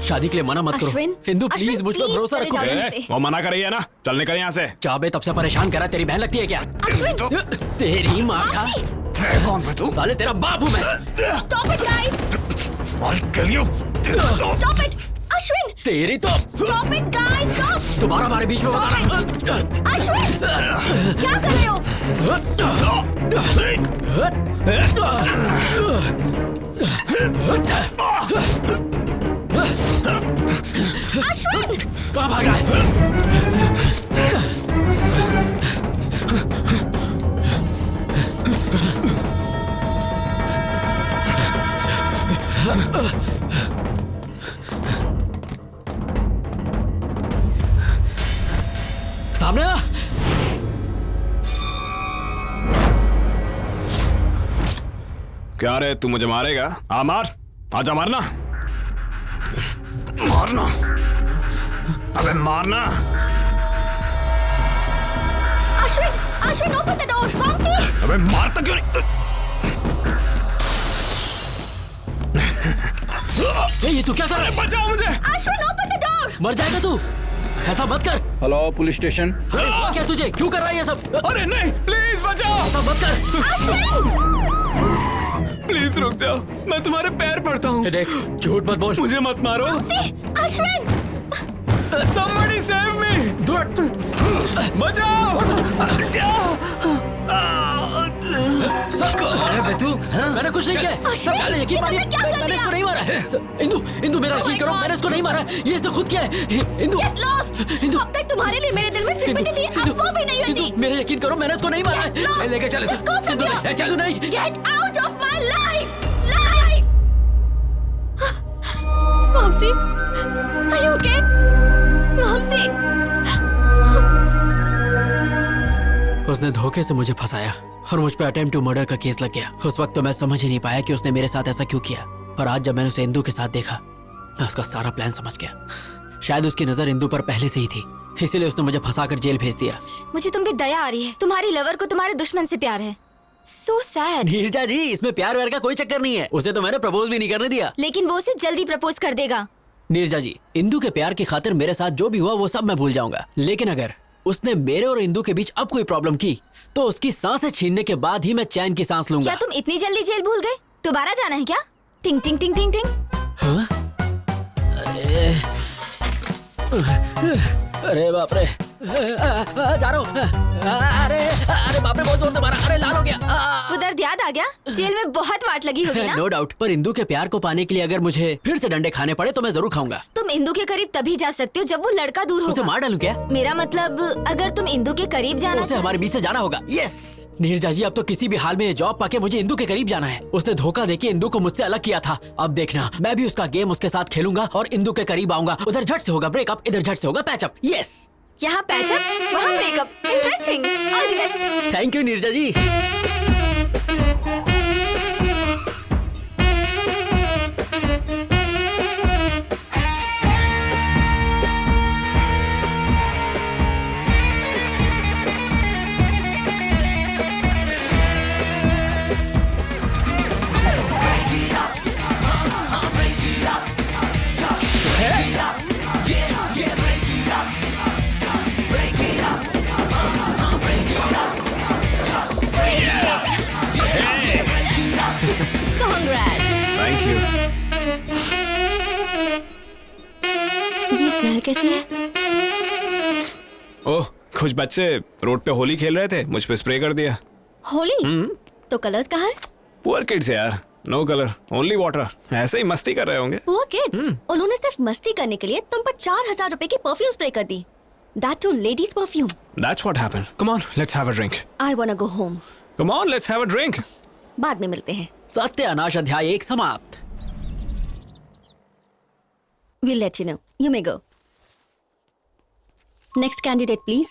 शादी के लिए मना मत करो। इंदु प्लीज मुझ पर भरोसा रखो। वो मना कर रही है ना, चल निकल यहाँ से। चाबे तब से परेशान करा, तेरी बहन लगती है क्या? तेरी माँ का कौन है तू? साले तेरा बाप हूँ मैं। Stop it, guys. I'll kill you. Stop it. Ashwin! तेरी तो Stop it, guys! Stop! तुम्हारा हमारे बीच में अश्विन! क्या कर रहे हो? अश्विन! कहाँ भाग रहा है? सामने आ। क्या रे, तू मुझे मारेगा? आ मार, आजा मारना, मारना, अबे मारना। Ashwin, open the door, Vamsi! अबे मारता क्यों नहीं? ये तू क्या कर रहा है? बचाओ मुझे! Ashwin, open the door! मर जाएगा तू, ऐसा मत कर। Hello police station. क्या तुझे क्यों कर रहा है ये सब? अरे नहीं, प्लीज बचाओ। ऐसा मत कर। प्लीज रुक जाओ, मैं तुम्हारे पैर पड़ता हूँ। देख, झूठ मत बोल। मुझे मत मारो। अश्विन! Somebody save me! बचाओ! अरे तू, मैंने कुछ नहीं किया। सब जाने यकीन मानिए, मैंने इसको नहीं मारा है। इंदु मेरा यकीन करो, मैंने इसको नहीं मारा, ये इसने खुद किया है। Indu, Get lost! अब तक तुम्हारे लिए मेरे दिल में सिंपैथी थी, अब वो भी नहीं होती। मेरा यकीन करो, मैंने इसको नहीं मारा है। लेके चल, चल नहीं। Get out of my life! Vamsi, are you okay? Vamsi! उसने धोखे से मुझे फंसाया और मुझ पे अटेम्प्ट टू मर्डर का केस लग गया। उस वक्त तो मैं समझ ही नहीं पाया कि उसने मेरे साथ ऐसा क्यों किया, पर आज जब मैंने उसे इंदु के साथ देखा, मैं उसका सारा प्लान समझ गया। शायद उसकी नजर इंदु पर पहले से ही थी, इसीलिए उसने मुझे फंसाकर जेल भेज दिया। मुझे तुम पे दया आ रही है, तुम्हारी लवर को तुम्हारे दुश्मन से प्यार है। So sad. नीरजा जी, इसमें प्यार व्यार का कोई चक्कर नहीं है, उसे तो मैंने प्रपोज भी नहीं करने दिया। लेकिन वो उसे जल्दी प्रपोज कर देगा। नीरजा जी, इंदु के प्यार की खातिर मेरे साथ जो भी हुआ वो सब मैं भूल जाऊंगा, लेकिन अगर उसने मेरे और इंदु के बीच अब कोई प्रॉब्लम की तो उसकी सांसें छीनने के बाद ही मैं चैन की सांस लूंगा। क्या तुम इतनी जल्दी जेल भूल गए? दोबारा जाना है क्या? टिंग टिंग टिंग टिंग टिंग। हाँ? अरे बाप रे, जा रहा हूँ। अरे बाप रे, बहुत जोर से मारा, अरे लाल हो गया। वो दर्द याद आ गया? जेल में बहुत वाट लगी होगी ना? नो डाउट, पर इंदु के प्यार को पाने के लिए अगर मुझे फिर से डंडे खाने पड़े तो मैं जरूर खाऊंगा। तुम इंदु के करीब तभी जा सकते हो जब वो लड़का दूर होगा। उसे मार डालूं क्या? मेरा मतलब, अगर तुम इंदु के करीब जाना उसे हमारे बीच से जाना होगा। यस नीरजा जी, अब तो किसी भी हाल में ये जॉब पाके मुझे इंदु के करीब जाना है। उसने धोखा देके इंदु को मुझसे अलग किया था, अब देखना मैं भी उसका गेम उसके साथ खेलूंगा और इंदु के करीब आऊंगा। उधर झट से होगा ब्रेकअप, इधर झट से होगा पैचअप। यस, यहाँ पैचअप, वहाँ breakup. Interesting, all the best. Thank you Neerja ji. कैसी है? ओह, कुछ बच्चे रोड पे होली खेल रहे थे, मुझ पे स्प्रे कर दिया। होली? तो कलर्स कहाँ है? पुअर किड्स यार, नो कलर, ओनली वाटर। ऐसे ही मस्ती कर रहे होंगे। Poor kids? उन्होंने सिर्फ मस्ती करने के लिए तुम पर 4000 रुपए की परफ्यूम स्प्रे कर दी। That too ladies perfume. That's what happened. Come on, let's have a drink. I wanna go home. Come on, let's have a drink. बाद में मिलते हैं। सत्यानाश अध्याय 1 समाप्त। We'll let you know. You may go. Next candidate, please.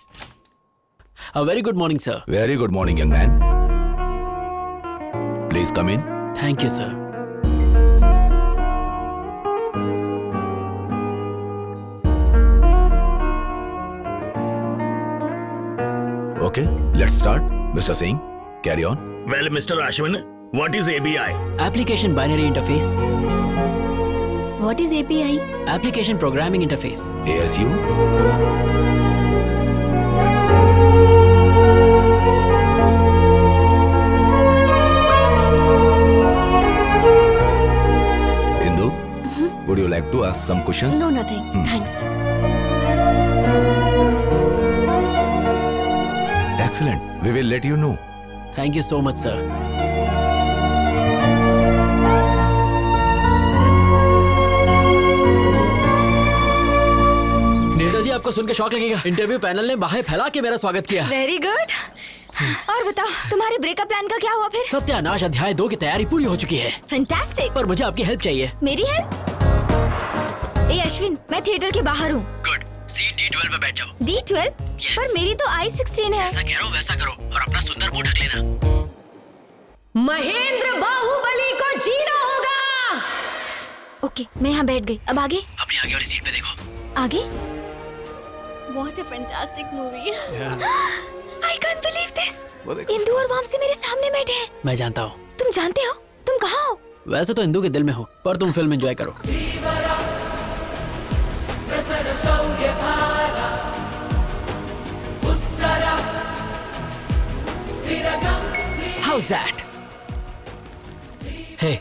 A very good morning, sir. Very good morning, young man. Please come in. Thank you, sir. Okay, let's start. Mr. Singh, carry on. Well, Mr. Ashwin, what is ABI? Application Binary Interface. What is API? Application Programming Interface. ASU. Indu, would you like to ask some questions? No, nothing. Thanks. Excellent. We will let you know. Thank you so much, sir. Neerja जी, आपको सुन के शौक लगेगा। Interview panel ने बाहें फैला के मेरा स्वागत किया। Very good. और बताओ, तुम्हारे ब्रेकअप प्लान का क्या हुआ फिर? सत्यानाश अध्याय 2 की तैयारी पूरी हो चुकी है। फैंटास्टिक। पर मुझे आपकी हेल्प चाहिए। मेरी हेल्प? ए अश्विन, मैं थिएटर के बाहर हूँ। गुड। सीट D12 पे बैठ जाओ। D12? पर मेरी तो I16 है। जैसा कह रहा हूँ वैसा करो और अपना सुंदर मुंह ढक लेना। महेंद्र बाहुबली को जीना होगा। ओके, मैं यहाँ बैठ गई। अब आगे? अपनी आगे वाली सीट पे देखो। आगे? What a fantastic movie. I can't believe this. Indu और वामसी मेरे सामने बैठे हैं। मैं जानता हूँ। तुम जानते हो? तुम कहाँ हो? वैसे तो इंदु के दिल में हो, पर तुम फिल्म एंजॉय करो। How's that? Hey.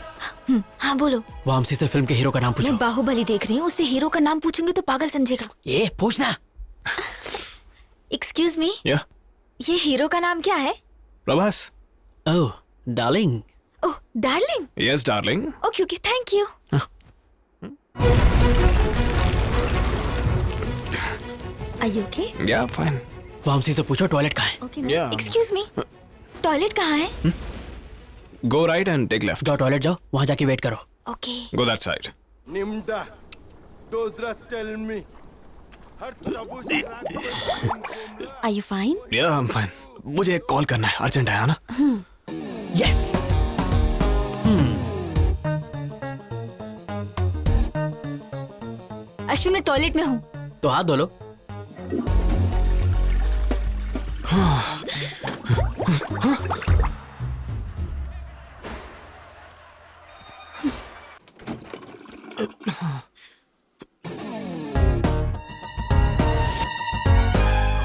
हाँ बोलो। वामसी से फिल्म के हीरो का नाम पूछो। मैं बाहुबली देख रही हूँ, उससे हीरो का नाम पूछूंगी तो पागल समझेगा। ये पूछना। Excuse me. Yeah. ये हीरो का नाम क्या है? Prabhas. Oh, darling. Oh, darling. Yes, darling. Okay okay, thank you. Are you okay? Yeah, fine. Vamsi से पूछो टॉयलेट कहाँ है। Okay, Yeah. Excuse me, toilet कहाँ है? Go right and take left. जाओ टॉयलेट जाओ, वहाँ जाके वेट करो। Okay. Go that side. Nimda, those just tell me. Are you fine? Yeah, I'm fine. मुझे एक कॉल करना है, अर्जेंट है ना? Yes. अश्विन, मैं टॉयलेट में हूँ। तो हाथ धो लो।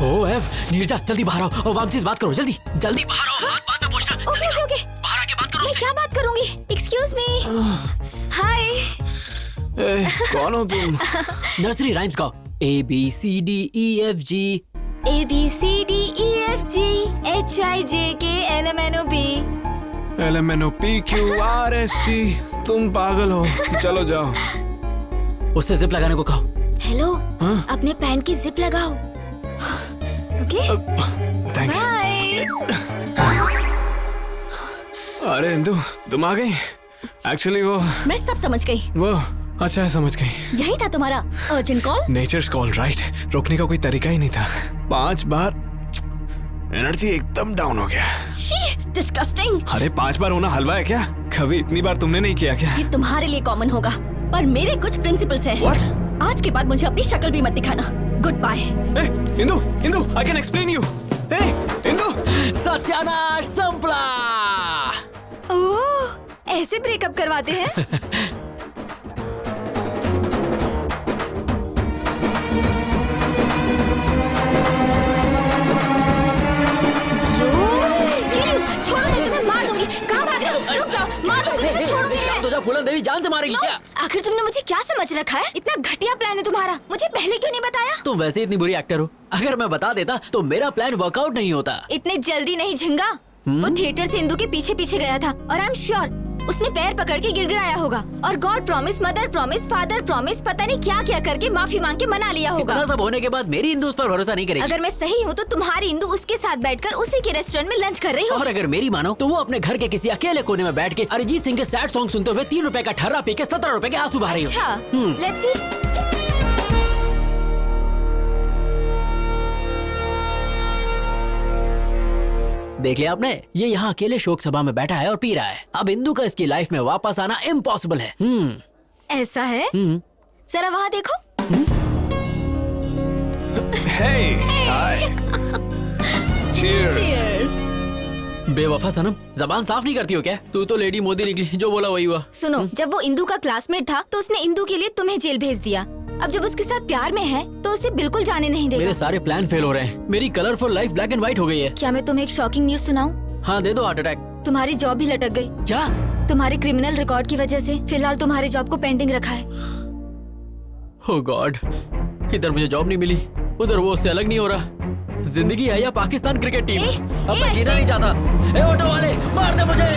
ओ एफ, नीरजा जल्दी बाहर आओ और वामसी से बात करो। जल्दी जल्दी बाहर आओ, बात में पूछना। ओके ओके ओके, बाहर आके बात करो। मैं क्या बात करूंगी? Excuse me. हाय। कौन हो तुम? नर्सरी राइम्स गाओ। ABCDEFG ABCDEFG HIJKLMNOP LMNOPQRST। तुम पागल हो, चलो जाओ। उससे जिप लगाने को कहो। हेलो, अपने पैंट की जिप लगाओ। Okay, thank you. अरे इंदु, तुम आ गई? एक्चुअली वो मैं सब समझ गई। वो अच्छा है, समझ गई। यही था तुम्हारा urgent call? Nature's call, right. रोकने का कोई तरीका ही नहीं था। 5 बार एनर्जी एकदम डाउन हो गया। डिस्गस्टिंग। अरे 5 बार होना हलवा है क्या? कभी इतनी बार तुमने नहीं किया क्या? ये तुम्हारे लिए कॉमन होगा, पर मेरे कुछ प्रिंसिपल्स हैं। What? आज के बाद मुझे अपनी शक्ल भी मत दिखाना। Good bye. Indu, Indu, I can explain you. Indu. सत्यानाश संपला। ओह, ऐसे ब्रेकअप करवाते हैं? छोड़ो, नहीं तो मैं मार दूंगी। कहाँ भाग रहे हो? रुक जाओ, मार दूंगी, छोड़ूंगी नहीं। तो जा, फूलन देवी जान से मारेगी क्या? आखिर तुमने मुझे क्या समझ रखा है? इतना घटिया प्लान है तुम्हारा, मुझे पहले क्यों नहीं बताया? तुम वैसे ही इतनी बुरी एक्टर हो, अगर मैं बता देता तो मेरा प्लान वर्कआउट नहीं होता। इतने जल्दी नहीं झिंगा। वो थिएटर से इंदू के पीछे पीछे गया था और आई एम श्योर उसने पैर पकड़ के गिड़गिड़ाया होगा और God promise, mother promise, father promise, पता नहीं क्या क्या करके माफी मांग के मना लिया होगा। इतना सब होने के बाद मेरी इंदू उस पर भरोसा नहीं करेगी। अगर मैं सही हूँ तो तुम्हारी इंदू उसके साथ बैठकर उसी के रेस्टोरेंट में लंच कर रही हो। और अगर मेरी मानो तो वो अपने घर के किसी अकेले कोने में बैठ के अरिजीत सिंह के सैड सॉन्ग सुनते हुए 3 रुपए का ठर्रा पी के 17 रुपए के आंसू बहा रही हो। अच्छा, लेट्स सी। देख लिया आपने, ये यहाँ अकेले शोक सभा में बैठा है और पी रहा है। अब इंदू का इसकी लाइफ में वापस आना इम्पॉसिबल है। ऐसा है? जरा वहाँ देखो। Hey, hi. Cheers. Cheers. बेवफा सनम, जबान साफ नहीं करती हो क्या? तू तो लेडी मोदी निकली, जो बोला वही हुआ। सुनो, जब वो इंदू का क्लासमेट था तो उसने इंदू के लिए तुम्हें जेल भेज दिया। अब जब उसके साथ प्यार में है तो उसे बिल्कुल जाने नहीं देगा। मेरे सारे प्लान फेल हो रहे हैं। मेरी colourful life black and white हो गई है। क्या मैं तुम्हें एक शॉकिंग न्यूज सुनाऊं? हाँ दे दो हार्ट अटैक। तुम्हारी जॉब भी लटक गई। क्या? तुम्हारे क्रिमिनल रिकॉर्ड की वजह से फिलहाल तुम्हारे जॉब को पेंडिंग रखा है। ओह गॉड, इधर मुझे जॉब नहीं मिली, उधर वो उससे अलग नहीं हो रहा। जिंदगी है या पाकिस्तान क्रिकेट टीम? अब मैं जीना नहीं चाहता। ए ऑटो वाले, मार दे मुझे।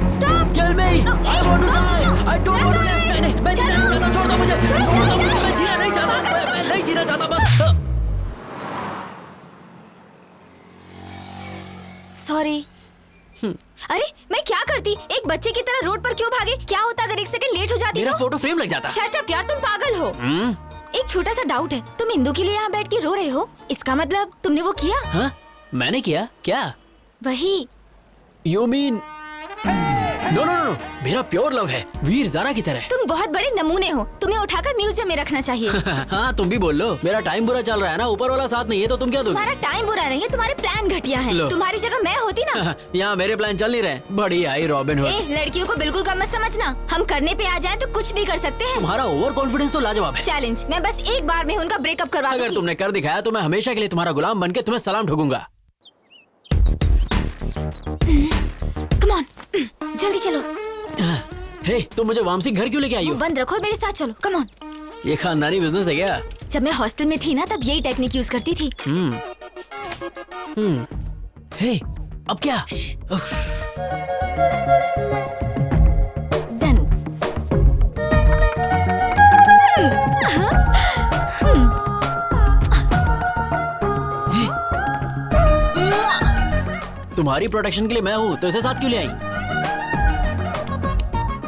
Stop. Kill me. I want to die. I don't want to live. नहीं, मैं जीना नहीं चाहता, छोड़ दो मुझे। मैं जीना नहीं चाहता, मैं नहीं जीना चाहता बस। सॉरी। अरे मैं क्या करती, एक बच्चे की तरह रोड पर क्यों भागे? क्या होता अगर 1 सेकंड लेट हो जाती? मेरा फोटो फ्रेम लग जाता। शट अप यार, तुम पागल हो। एक छोटा सा डाउट है, तुम इंदू के लिए यहाँ बैठ के रो रहे हो, इसका मतलब तुमने वो किया? हाँ, मैंने किया क्या? वही। You mean? No no no, मेरा प्योर लव है, वीर ज़ारा की तरह। तुम बहुत बड़े नमूने हो, तुम्हें उठाकर म्यूजियम में रखना चाहिए। हाँ तुम भी बोल लो, मेरा टाइम बुरा चल रहा है ना, ऊपर वाला साथ नहीं है तो तुम क्या दोगे? तुम्हारा टाइम बुरा नहीं है, तुम्हारे प्लान घटिया हैं। तुम्हारी जगह मैं होती ना। यहाँ मेरे प्लान चल नहीं रहे। बड़ी आई रॉबिन हुड। लड़कियों को बिल्कुल कम मत समझना, हम करने पे आ जाएं तो कुछ भी कर सकते हैं। तुम्हारा ओवर कॉन्फिडेंस तो लाजवाब है। चैलेंज, मैं बस एक बार में उनका ब्रेकअप करवा दूंगी। अगर तुमने कर दिखाया तो मैं हमेशा के लिए तुम्हारा गुलाम बनके तुम्हें सलाम ठोकूंगा। कम ऑन, जल्दी चलो। हे, तुम मुझे वामसी घर क्यों लेके आई हो? बंद रखो, मेरे साथ चलो, कम ऑन। ये खानदानी बिजनेस है क्या? जब मैं हॉस्टल में थी ना तब यही टेक्निक यूज करती थी। हे, अब क्या? डन। तुम्हारी प्रोटेक्शन के लिए मैं हूँ तो इसे साथ क्यों ले आई?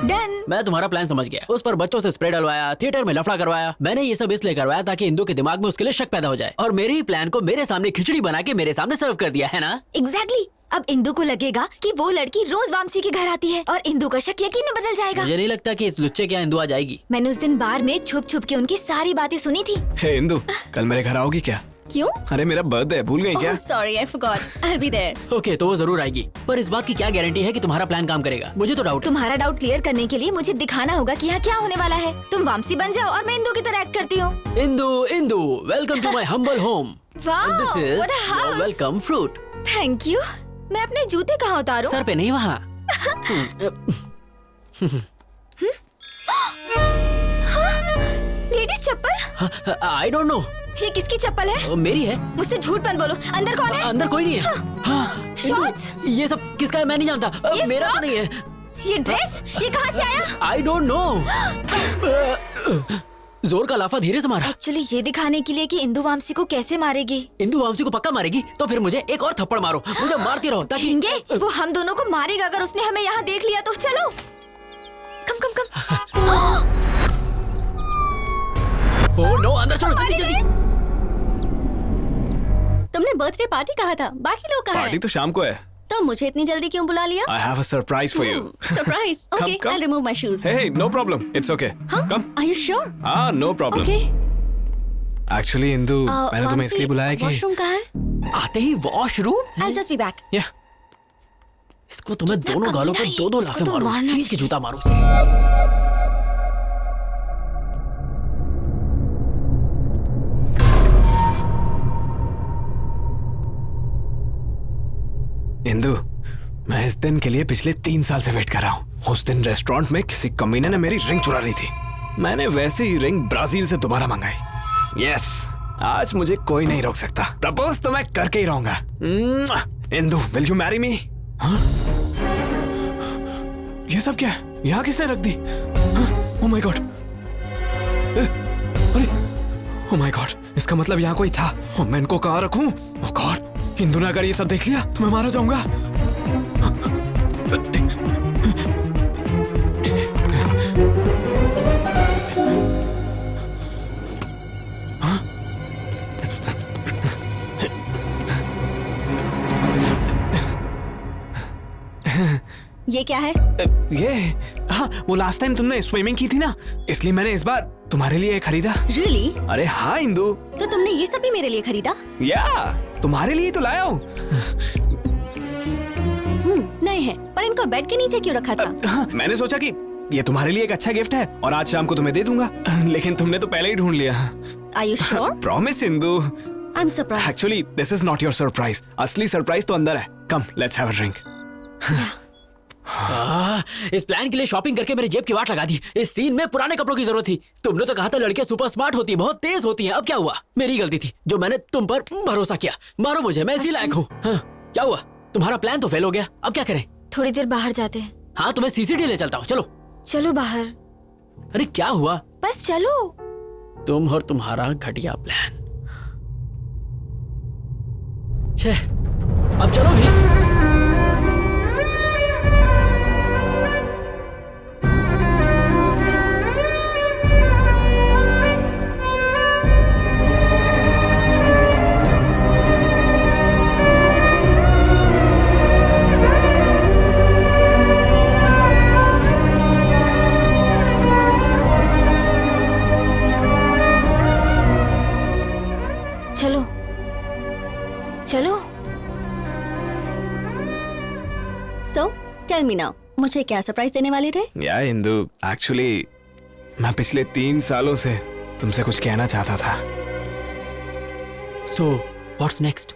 डन। मैं तुम्हारा प्लान समझ गया। उस पर बच्चों से स्प्रे डलवाया, थिएटर में लफड़ा करवाया। मैंने ये सब इसलिए करवाया ताकि इंदू के दिमाग में उसके लिए शक पैदा हो जाए, और मेरे ही प्लान को मेरे सामने खिचड़ी बना के मेरे सामने सर्व कर दिया है ना? एग्जैक्टली। अब इंदू को लगेगा कि वो लड़की रोज वामसी के घर आती है और इंदू का शक यकीन में बदल जाएगा। मुझे नहीं लगता कि इस लुच्चे के यहाँ इंदू आ जाएगी। मैंने उस दिन बार में छुप छुप के उनकी सारी बातें सुनी थी। हे इंदू, कल मेरे घर आओगी क्या? क्यों? अरे मेरा बर्थडे है, भूल गई क्या? Sorry, I forgot. I will be there. Okay, तो वो जरूर आएगी, पर इस बात की क्या गारंटी है कि तुम्हारा प्लान काम करेगा? मुझे तो डाउट है। तुम्हारा डाउट क्लियर करने के लिए मुझे दिखाना होगा कि यहाँ क्या होने वाला है। तुम वामसी बन जाओ और मैं इंदू की तरह एक्ट करती हूँ। Indu, Indu, welcome to my humble home. Wow, this is what a house. Welcome fruit. Thank you. मैं अपने जूते कहाँ उतारूं? सर पे नहीं, वहाँ। लेडीज चप्पल? I don't know. ये किसकी चप्पल है? मेरी है। मुझसे झूठ मत बोलो, अंदर कौन है? अंदर कोई नहीं है। शॉर्ट्स? ये सब किसका है मैं नहीं जानता। मेरा तो नहीं है। ये ड्रेस, ये कहाँ से आया? आई डोंट नो। जोर का लाफा धीरे से मारा। एक्चुअली ये दिखाने के लिए कि इंदू वामसी को कैसे मारेगी। इंदू वामसी को पक्का मारेगी तो फिर मुझे एक और थप्पड़ मारो, मुझे मारती रहो ताकि वो हम दोनों को मारेगा अगर उसने हमें यहाँ देख लिया तो। चलो कम कम कम। ओह नो, अंदर चलो जल्दी जल्दी। तुमने बर्थडे पार्टी कहा था, बाकी लोग कहाँ हैं? पार्टी तो शाम को है। तो मुझे इतनी जल्दी क्यों बुला लिया? I have a surprise for you. Surprise? Okay, I'll remove my shoes. Hey, no problem. It's okay. Come. Are you sure? No problem. Okay. Actually, Indu, मैंने तुम्हें इसलिए बुलाया कि वॉशरूम कहाँ है? आते ही washroom? I'll just be back. Yeah. इसको तुम्हें दोनों गालों पे 2-2 लाफे मारो, खींच के जूता मारो। इंदू, मैं इस दिन के लिए पिछले 3 साल से वेट कर रहा हूँ। उस दिन रेस्टोरेंट में किसी कमीने ने मेरी रिंग चुरा ली थी। मैंने वैसे ही रिंग ब्राजील से दोबारा मंगाई। यस, आज मुझे कोई नहीं रोक सकता। प्रपोज तो मैं करके ही रहूंगा। Indu, will you marry me? ये सब क्या है? यहाँ किसने रख दी? Oh my God! अरे ओह माय गॉड, इसका मतलब यहाँ कोई था। मैं इनको कहाँ रखूं? ओह गॉड, इंदु ने अगर ये सब देख लिया तो मैं मारा जाऊंगा। ये क्या है? ये हाँ, वो लास्ट टाइम तुमने स्विमिंग की थी ना, इसलिए मैंने इस बार तुम्हारे लिए खरीदा। Really? अरे हाँ इंदु। तो तुमने ये सब भी मेरे लिए खरीदा? या, तुम्हारे लिए तो लाया हूँ। नहीं है, पर इनको बेड के नीचे क्यों रखा था? हाँ, मैंने सोचा कि ये तुम्हारे लिए एक अच्छा गिफ्ट है और आज शाम को तुम्हें दे दूंगा। लेकिन तुमने तो पहले ही ढूंढ लिया। Are you sure? Promise Indu. I'm surprised. Actually, this is not your surprise. असली सरप्राइज तो अंदर है। Come, let's have a drink. इस प्लान के लिए शॉपिंग करके मेरे जेब की वाट लगा दी। इस सीन में पुराने कपड़ों की जरूरत थी। तुमने तो कहा था लड़कियां सुपर स्मार्ट होती हैं, बहुत तेज होती हैं। अब क्या हुआ? मेरी गलती थी जो मैंने तुम पर भरोसा किया। मारो मुझे, मैं इसी लायक हूँ। हाँ, क्या हुआ? तुम्हारा प्लान तो फेल हो गया। अब क्या करें? थोड़ी देर बाहर जाते हैं। हाँ, तुम्हें सीसीडी ले चलता हूँ। चलो चलो बाहर। अरे क्या हुआ? बस चलो। तुम और तुम्हारा घटिया प्लान। छे, अब चलो भी। चलो चलो। So, tell me now, मुझे क्या सरप्राइज देने वाले थे? या इंदु, एक्चुअली मैं पिछले 3 सालों से तुमसे कुछ कहना चाहता था। So, what's next?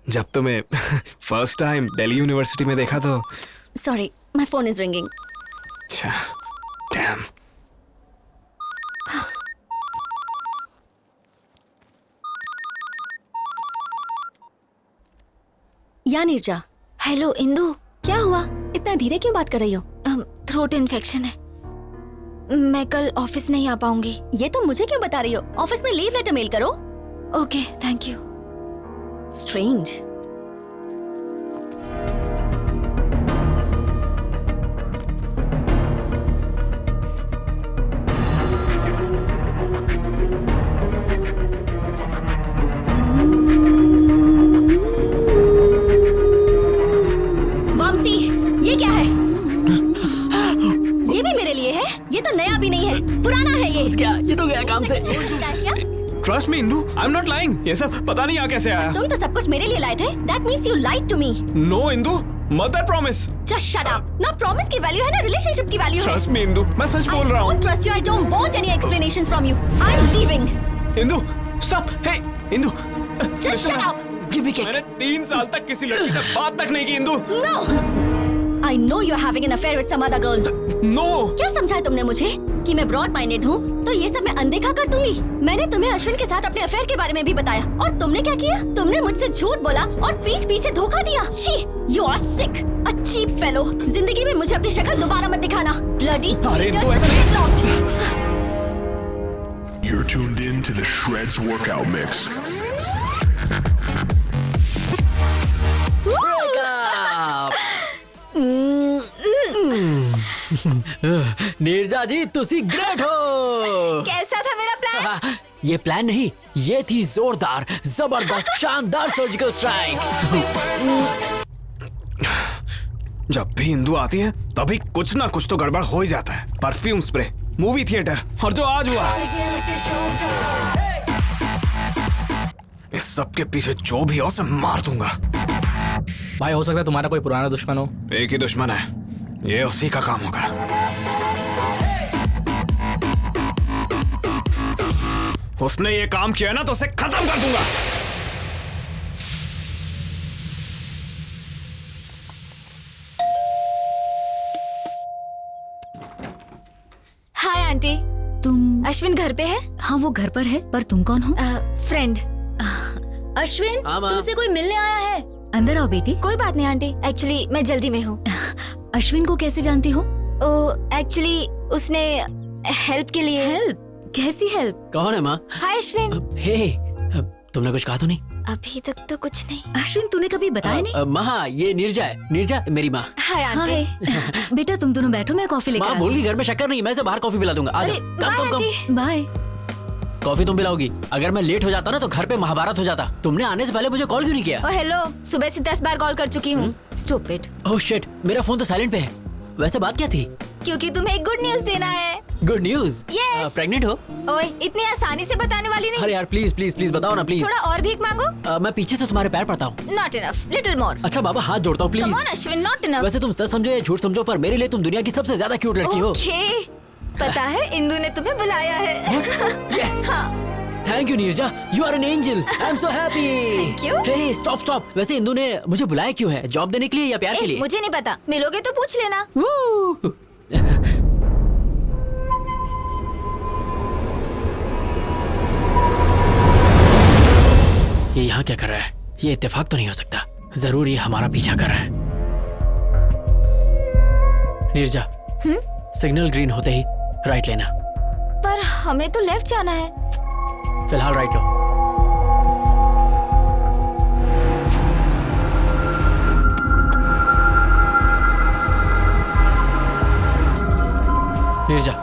जब तुम्हें फर्स्ट टाइम दिल्ली यूनिवर्सिटी में देखा तो Sorry, my phone is ringing. अच्छा, डैम। या नीरजा। हेलो इंदु। क्या हुआ? इतना धीरे क्यों बात कर रही हो? थ्रोट इन्फेक्शन है, मैं कल ऑफिस नहीं आ पाऊंगी। ये तो मुझे क्यों बता रही हो? ऑफिस में लीव लेटर मेल करो। Okay, thank you. Strange. Vamsi, ये क्या है? ये भी मेरे लिए है? ये तो नया भी नहीं है, पुराना है ये। क्या? ये तो गया काम से। Trust me Indu, I am not lying. ये सब पता नहीं यहाँ कैसे आया। तुम तो सब कुछ मेरे लिए लाए थे। That means you lied to me. No Indu, mother promise. Just shut up. ना प्रॉमिस की वैल्यू है ना रिलेशनशिप की वैल्यू है। ट्रस्ट मी इंदु, मैं सच बोल रहा हूँ। I don't trust you. I don't want any explanations from you. I'm leaving. Indu, stop. Hey Indu, Just shut up. मैंने 3 साल तक किसी लड़की से बात तक नहीं की Indu. No. I know you're having an affair with some other girl. No. क्या समझा है तुमने मुझे कि मैं ब्रॉड माइंडेड हूँ तो ये सब मैं अनदेखा कर दूंगी? मैंने तुम्हें अश्विन के साथ अपने अफेयर के बारे में भी बताया और तुमने क्या किया? तुमने मुझसे झूठ बोला और पीठ पीछे धोखा दिया। छी, you are sick, a cheap fellow. जिंदगी में मुझे अपनी शक्ल दोबारा मत दिखाना। Bloody cheater, get lost. You're tuned in to the Shreds workout mix. Neerja जी, तुसी ग्रेट हो। कैसा था मेरा प्लान? ये प्लान नहीं, ये थी जोरदार, जबरदस्त, शानदार सर्जिकल स्ट्राइक। जब भी इंदु आती है तभी कुछ ना कुछ तो गड़बड़ हो ही जाता है। परफ्यूम स्प्रे, मूवी थिएटर और जो आज हुआ, इस सब के पीछे जो भी हो उसे मार दूंगा। भाई हो सकता है तुम्हारा कोई पुराना दुश्मन हो। एक ही दुश्मन है, ये उसी का काम होगा। उसने ये काम किया ना तो उसे खत्म कर दूंगा। अश्विन घर पे है? हाँ वो घर पर है, पर तुम कौन हो? फ्रेंड। अश्विन, हाँ, माँ। तुमसे कोई मिलने आया है। अंदर आओ बेटी। कोई बात नहीं आंटी, एक्चुअली मैं जल्दी में हूँ। अश्विन को कैसे जानती हो? एक्चुअली उसने हेल्प के लिए। हेल्प? कैसी हेल्प? कौन है माँ? हाय अश्विन। हे, तुमने कुछ कहा तो नहीं? अभी तक तो कुछ नहीं। अश्विन तूने कभी बताया नहीं? माँ ये नीरजा है, नीरजा मेरी माँ। Hi aunty. बेटा तुम दोनों बैठो, मैं कॉफी लेकर माँ भूल गई घर में शक्कर नहीं, मैं से बाहर कॉफी पिला दूंगा। आ जाओ, कम। बाय। कॉफी तुम पिलाओगी? अगर मैं लेट हो जाता ना तो घर पे महाभारत हो जाता। तुमने आने से पहले मुझे कॉल क्यों नहीं किया? हेलो, सुबह से 10 बार कॉल कर चुकी हूँ। स्टूपिड। ओह शिट, मेरा फोन तो साइलेंट पे है। वैसे बात क्या थी? क्योंकि तुम्हें एक गुड न्यूज देना है। Good news? Yes. प्रेग्नेंट हो? ओए, इतनी आसानी से बताने वाली नहीं। अरे यार प्लीज प्लीज प्लीज बताओ ना प्लीज। थोड़ा और भीख मांगो। मैं पीछे से तुम्हारे पैर पड़ता हूँ। Not enough, little more. अच्छा बाबा हाथ जोड़ता हूँ please. Come on Ashwin, not enough. वैसे तुम सच समझो या झूठ समझो, पर मेरे लिए तुम दुनिया की सबसे ज्यादा क्यूट लड़की हो। Okay. पता है इंदु ने तुम्हें बुलाया है। Yes. हाँ। Thank you Neerja, you are an angel. I am so happy. Thank you. Hey stop stop. वैसे इंदु ने मुझे बुलाया क्यों है? जॉब देने के लिए या प्यार के लिए? मुझे नहीं पता, मिलोगे तो पूछ लेना। ये यहाँ क्या कर रहा है? ये इत्तेफाक तो नहीं हो सकता। जरूर ये हमारा पीछा कर रहा है। नीरजा, सिग्नल ग्रीन होते ही राइट लेना। पर हमें तो लेफ्ट जाना है। फिलहाल राइट लो। Neerja,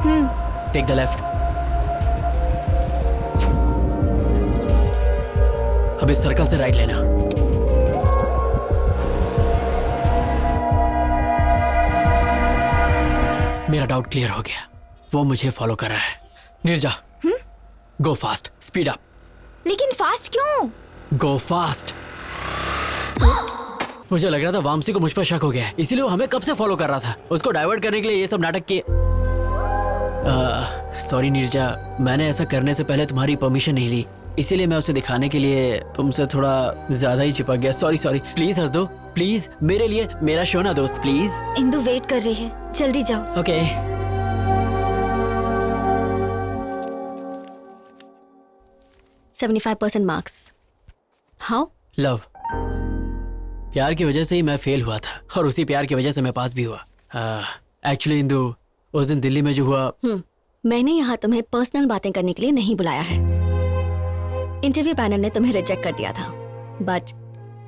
take the left. अब इस सर्कल से राइट लेना। मेरा डाउट क्लियर हो गया, वो मुझे फॉलो कर रहा है। नीरजा, गो फास्ट, स्पीड अप। लेकिन फास्ट क्यों? गो फास्ट। मुझे लग रहा था वामसी को मुझ पर शक हो गया है, इसीलिए वो हमें कब से फॉलो कर रहा था। उसको डाइवर्ट करने के लिए ये सब नाटक किए। सॉरी नीरजा, मैंने ऐसा करने से पहले तुम्हारी परमिशन नहीं ली, इसीलिए मैं उसे दिखाने के लिए तुमसे थोड़ा ज्यादा ही चिपक गया। Sorry sorry. प्लीज हंस दो प्लीज, मेरे लिए, मेरा शो ना दोस्त प्लीज। इंदु वेट कर रही है, जल्दी जाओ। ओके। 75% मार्क्स। हाउ? लव। प्यार की वजह से ही मैं फेल हुआ था और उसी प्यार की वजह से मैं पास भी हुआ। एक्चुअली इंदु, उस दिन दिल्ली में जो हुआ। मैंने यहाँ तुम्हें पर्सनल बातें करने के लिए नहीं बुलाया है। इंटरव्यू पैनल ने तुम्हें रिजेक्ट कर दिया था, बट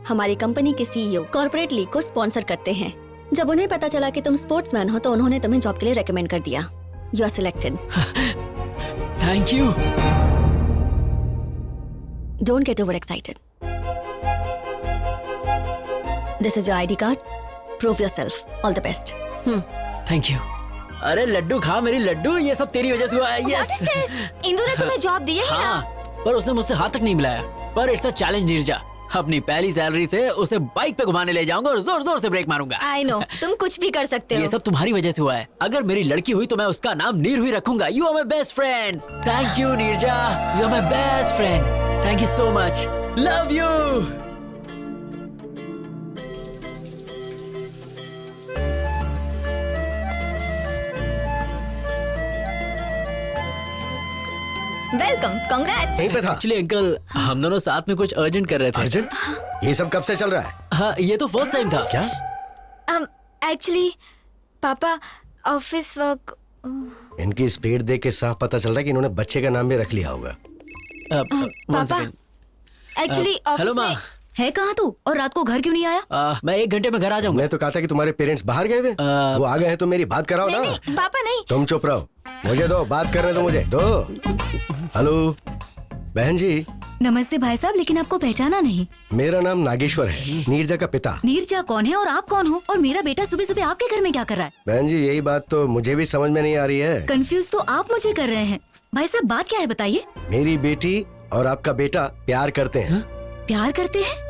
हमारी कंपनी के सीईओ कॉर्पोरेट लीग को स्पॉन्सर करते हैं। जब उन्हें पता चला कि तुम स्पोर्ट्समैन हो तो उन्होंने तुम्हें जॉब के लिए रेकमेंड कर दिया। You are selected. Thank you. Don't get over excited. This is your ID card. Prove yourself. All the best. Thank you. अरे लड्डू खा मेरी लड्डू, ये सब तेरी वजह से हुआ है। यस। इंदु ने तुम्हें जॉब दी है ही ना? पर उसने मुझसे हाथ तक नहीं मिलाया। पर इट्स अ चैलेंज नीरजा, अपनी पहली सैलरी से उसे बाइक पे घुमाने ले जाऊंगा और जोर जोर से ब्रेक मारूंगा। आई नो, तुम कुछ भी कर सकते हो। ये सब तुम्हारी वजह से हुआ है। अगर मेरी लड़की हुई तो मैं उसका नाम नीरू ही रखूंगा। You are my best friend. Thank you Neerja, you are my best friend. Thank you so much. Love you. Welcome, congrats. यहीं पे था। एक्चुअली अंकल, हम दोनों साथ में कुछ अर्जेंट कर रहे थे। अर्जेंट? ये सब कब से चल रहा है? हाँ, ये तो फर्स्ट टाइम था। क्या? एक्चुअली पापा ऑफिस वर्क। इनकी स्पीड देख के साफ पता चल रहा है कि इन्होंने बच्चे का नाम भी रख लिया होगा। पापा एक्चुअली ऑफिस में है। कहाँ तू? और रात को घर क्यों नहीं आया? मैं 1 घंटे में घर आ जाऊंगा। मैं तो कहा था कि तुम्हारे पेरेंट्स बाहर गए हुए। वो आ गए हैं तो मेरी बात कराओ ना। नहीं, पापा नहीं। तुम चुप रहो, मुझे दो बात करने दो, मुझे दो। हेलो बहन जी। नमस्ते भाई साहब, लेकिन आपको पहचाना नहीं। मेरा नाम नागेश्वर है, नीरजा का पिता। नीरजा कौन है और आप कौन हो? और मेरा बेटा सुबह सुबह आपके घर में क्या कर रहा है? बहन जी यही बात तो मुझे भी समझ में नहीं आ रही है। कंफ्यूज तो आप मुझे कर रहे हैं। भाई साहब बात क्या है बताइए। मेरी बेटी और आपका बेटा प्यार करते हैं। प्यार करते हैं?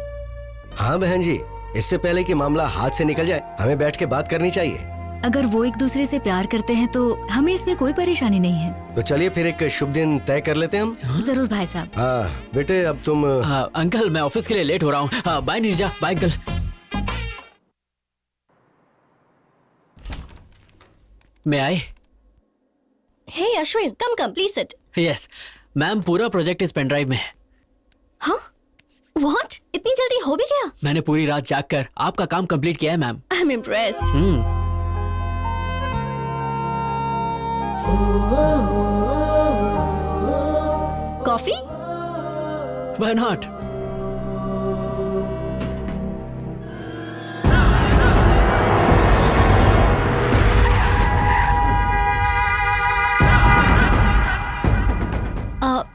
हाँ बहन जी, इससे पहले कि मामला हाथ से निकल जाए हमें बैठ के बात करनी चाहिए। अगर वो एक दूसरे से प्यार करते हैं तो हमें इसमें कोई परेशानी नहीं है। तो चलिए फिर एक शुभ दिन तय कर लेते हैं हम। जरूर भाई साहब। हाँ बेटे, अब तुम। हाँ अंकल, मैं ऑफिस के लिए लेट हो रहा हूँ। Bye Neeraja. Bye uncle. May I. Hey Ashwin, come please sit. Yes ma'am, पूरा प्रोजेक्ट इस पेन ड्राइव में है। हाँ? व्हाट? इतनी जल्दी हो भी गया? मैंने पूरी रात जाग कर आपका काम कंप्लीट किया है ma'am. I am impressed. Coffee? Why not?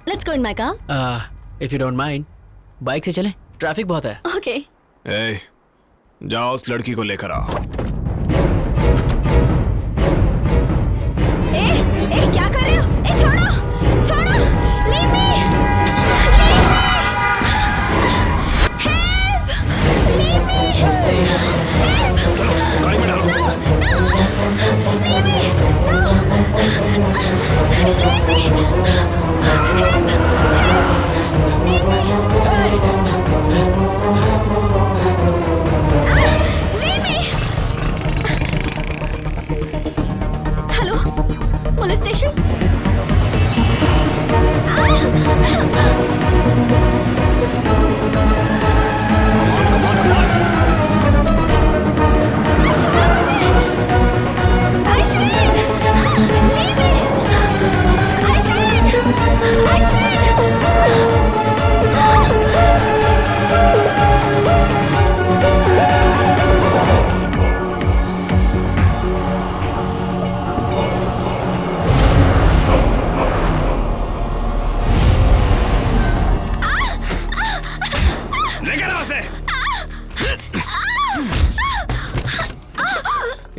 Let's go in my car. If you don't mind, bike से चलें, ट्रैफिक बहुत है। ओके। ए, जाओ उस लड़की को लेकर आओ। ए, क्या कर रहे हो? ए, छोड़ो, छोड़ो, leave me, help, leave me, help, चलो गाड़ी में डालो। leave me, no, leave me, hello, police station?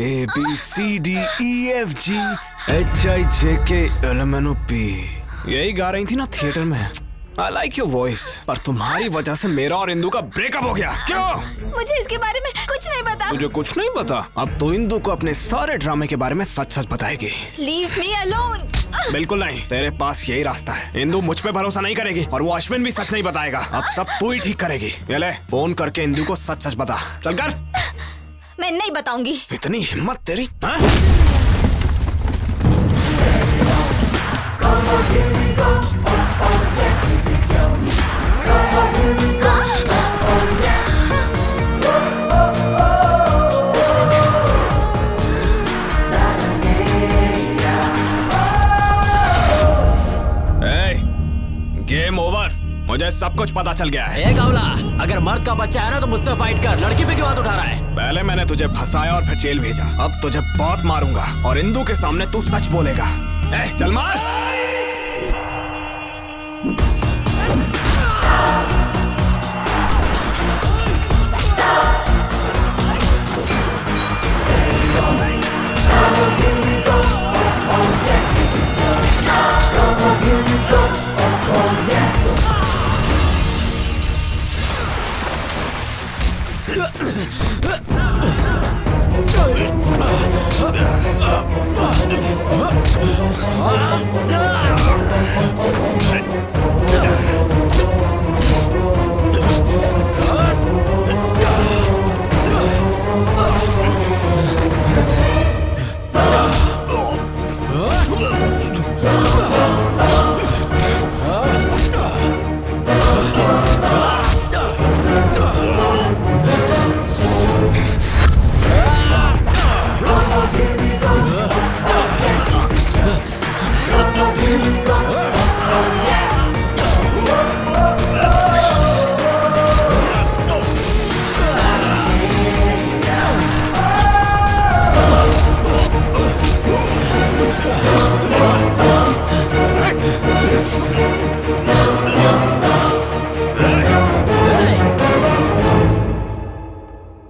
A B C D E F G H I J K L M N O P। यही गा रही थी ना थिएटर में। I like your voice, पर तुम्हारी वजह से मेरा और इंदु का ब्रेकअप हो गया। क्यों? मुझे इसके बारे में कुछ नहीं पता। तुझे कुछ नहीं पता? अब तो इंदु को अपने सारे ड्रामे के बारे में सच सच बताएगी। Leave me alone। बिल्कुल नहीं, तेरे पास यही रास्ता है। इंदु मुझ पे भरोसा नहीं करेगी और वो अश्विन भी सच नहीं बताएगा। अब सब तू ही ठीक करेगी। ये ले, फोन करके इंदु को सच सच बता। चल कर। मैं नहीं बताऊंगी। इतनी हिम्मत तेरी? हाँ? Game over. मुझे सब कुछ पता चल गया है। ए कावला, अगर मर्द का बच्चा है ना तो मुझसे फाइट कर। लड़की पे क्यों हाथ उठा रहा है? पहले मैंने तुझे फंसाया और फिर जेल भेजा। अब तुझे बहुत मारूंगा और इंदु के सामने तू सच बोलेगा। चल मार।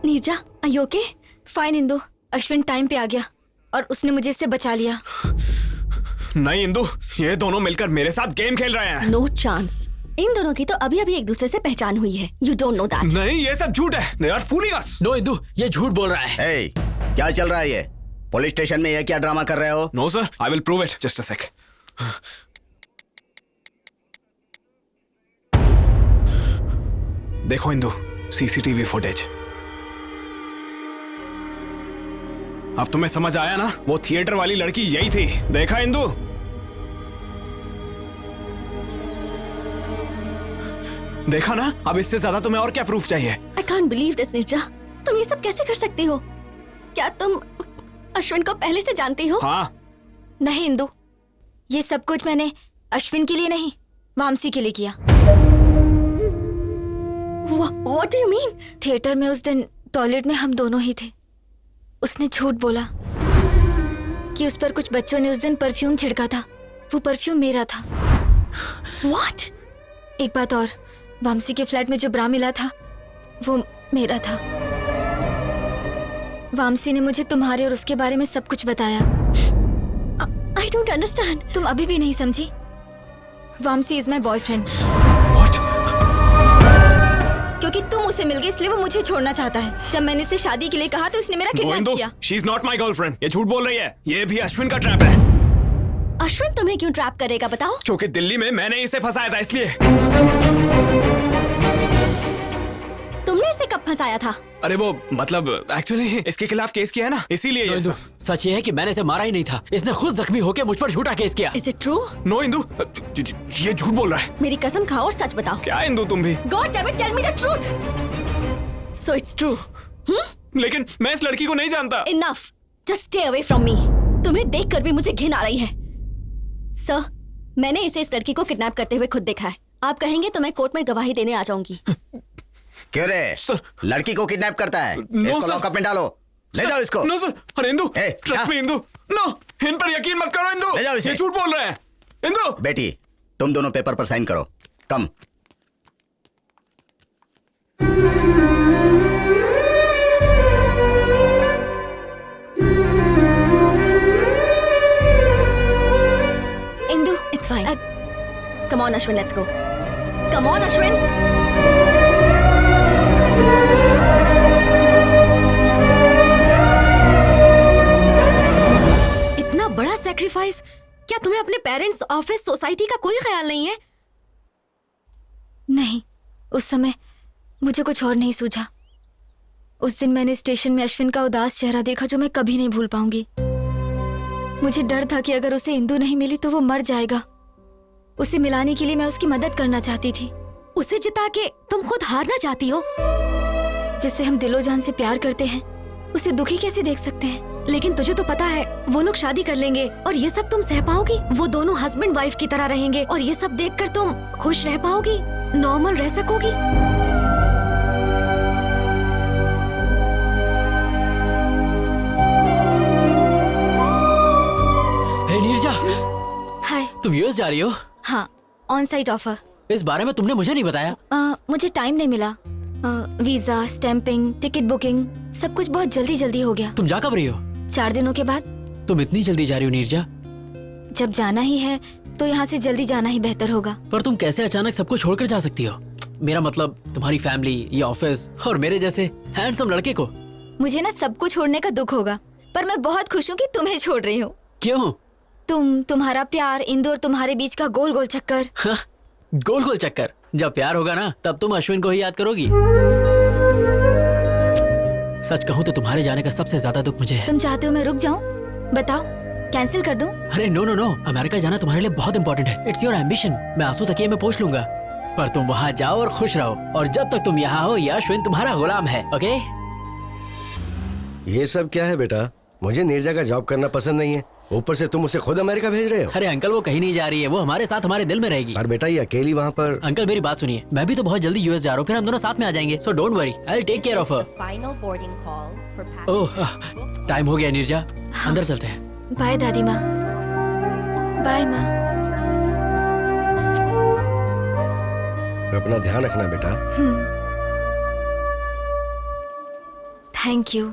Neerja, are you okay? Fine Indu, Ashwin time पे आ गया और उसने मुझे इससे बचा लिया। नहीं इंदु, ये दोनों मिलकर मेरे साथ गेम खेल रहे हैं। No chance. इन दोनों की तो अभी अभी एक दूसरे से पहचान हुई है। You don't know that। नहीं, ये सब झूठ है। They are fooling us। No Indu, ये झूठ बोल रहा है। Hey, क्या चल रहा है ये? पुलिस स्टेशन में ये क्या ड्रामा कर रहे हो? No sir, I will prove it. Just a sec. देखो इंदु, CCTV फुटेज। अब तुम्हें समझ आया ना? वो थिएटर वाली लड़की यही थी। देखा इंदु? देखा ना, अब इससे ज्यादा तुम्हें और क्या प्रूफ चाहिए? I can't believe this, Neerja. तुम ये सब कैसे कर सकती हो? क्या तुम अश्विन को पहले से जानती हो? हाँ। नहीं इंदु, ये सब कुछ मैंने अश्विन के लिए नहीं, वामसी के लिए किया। What do you mean? Theatre में उस दिन टॉयलेट में हम दोनों ही थे। उसने झूठ बोला कि उस पर कुछ बच्चों ने उस दिन परफ्यूम छिड़का था। वो परफ्यूम मेरा था। What? एक बात और, वामसी के फ्लैट में जो ब्रा मिला था वो मेरा था। वामसी ने मुझे तुम्हारे और उसके बारे में सब कुछ बताया। I don't understand. तुम अभी भी नहीं समझी? Vamsi is my boyfriend. क्योंकि तुम उससे मिल गए इसलिए वो मुझे छोड़ना चाहता है। जब मैंने इसे शादी के लिए कहा तो उसने मेरा किडनैप किया। She is not my girlfriend. ये झूठ बोल रही है। ये भी अश्विन का ट्रैप है। अश्विन तुम्हें क्यों ट्रैप करेगा बताओ? क्योंकि दिल्ली में मैंने इसे फंसाया था इसलिए। तुमने इसे कब फंसाया था? अरे वो मतलब एक्चुअली इसके खिलाफ केस किया है ना, इसीलिए ये सब। सच ये है कि मैंने इसे मारा ही नहीं था। इसने खुद जख्मी होकर मुझ पर झूठा केस किया। Is it true? No Indu, ये झूठ बोल रहा है। मेरी कसम खाओ और सच बताओ। क्या इंदु तुम भी? God damn it, tell me the truth. So it's true. लेकिन मैं इस लड़की को नहीं जानता। Enough. Just stay away from me. तुम्हें देखकर भी मुझे घिन आ रही है। सर, मैंने इसे इस लड़की को किडनैप करते हुए खुद देखा है। आप कहेंगे तो मैं कोर्ट में गवाही देने आ जाऊंगी। क्यों रे? लड़की को किडनैप करता है? इसको लॉकअप में डालो। ले जाओ इसको। No sir. अरे Indu, trust me Indu. No, इन पर यकीन मत करो इंदु। ले जाओ इसे। ये झूठ बोल रहे हैं। इंदु। बेटी, तुम दोनों पेपर पर साइन करो। कम। Indu, It's fine. Come on, Ashwin, let's go. Come on, Ashwin. इतना बड़ा सैक्रिफाइस, क्या तुम्हें अपने पेरेंट्स, ऑफिस, सोसाइटी का कोई ख्याल नहीं है? नहीं, उस समय मुझे कुछ और नहीं सूझा। उस दिन मैंने स्टेशन में अश्विन का उदास चेहरा देखा जो मैं कभी नहीं भूल पाऊंगी। मुझे डर था कि अगर उसे इंदु नहीं मिली तो वो मर जाएगा। उसे मिलाने के लिए मैं उसकी मदद करना चाहती थी। उसे जिता के तुम खुद हारना चाहती हो? जिससे हम दिलो जान से प्यार करते हैं उसे दुखी कैसे देख सकते हैं? लेकिन तुझे तो पता है वो लोग शादी कर लेंगे और ये सब तुम सह पाओगी? वो दोनों हस्बैंड वाइफ की तरह रहेंगे और ये सब देखकर तुम खुश रह पाओगी? नॉर्मल रह सकोगी? हे नीरजा, हाय। तुम यूएस जा रही हो? हाँ, ऑन साइट ऑफर। इस बारे में तुमने मुझे नहीं बताया। मुझे टाइम नहीं मिला। वीजा, स्टैंपिंग, टिकट बुकिंग, सब कुछ बहुत जल्दी जल्दी हो गया। तुम जा कब रही हो? 4 दिनों के बाद। तुम इतनी जल्दी जा रही हो नीरजा? जब जाना ही है तो यहाँ से जल्दी जाना ही बेहतर होगा। पर तुम कैसे अचानक सबको छोड़कर जा सकती हो? मेरा मतलब तुम्हारी फैमिली, ये ऑफिस और मेरे जैसे हैंडसम लड़के को। मुझे ना सबको छोड़ने का दुख होगा, पर मैं बहुत खुश हूँ कि तुम्हें छोड़ रही हूँ। क्यों? तुम्हारा प्यार, इंदु और तुम्हारे बीच का गोल गोल चक्कर। हाँ, गोल गोल चक्कर। जब प्यार होगा ना तब तुम अश्विन को ही याद करोगी। सच कहूँ तो तुम्हारे जाने का सबसे ज्यादा दुख मुझे है। तुम चाहते हो मैं रुक जाऊँ? बताओ, कैंसिल कर दूं? अरे नो नो नो, अमेरिका जाना तुम्हारे लिए बहुत इंपॉर्टेंट है। It's your ambition. मैं आंसू तकिए में पोंछ लूंगा, पर तुम वहाँ जाओ और खुश रहो। और जब तक तुम यहाँ हो ये अश्विन तुम्हारा गुलाम है। ओके? ये सब क्या है बेटा? मुझे नीरजा का जॉब करना पसंद नहीं है, ऊपर से तुम उसे खुद अमेरिका भेज रहे हो। अरे अंकल, वो कहीं नहीं जा रही है, वो हमारे साथ हमारे दिल में रहेगी। पर बेटा ये अकेली वहाँ पर। अंकल मेरी बात सुनिए, मैं भी तो बहुत जल्दी यूएस जा रहा हूँ, फिर हम दोनों साथ में आ जाएंगे। So don't worry, I will take care of her. Oh, time हो गया नीरजा, अंदर चलते हैं। बाय दादी माँ। बाय माँ। अपना ध्यान रखना बेटा। Thank you.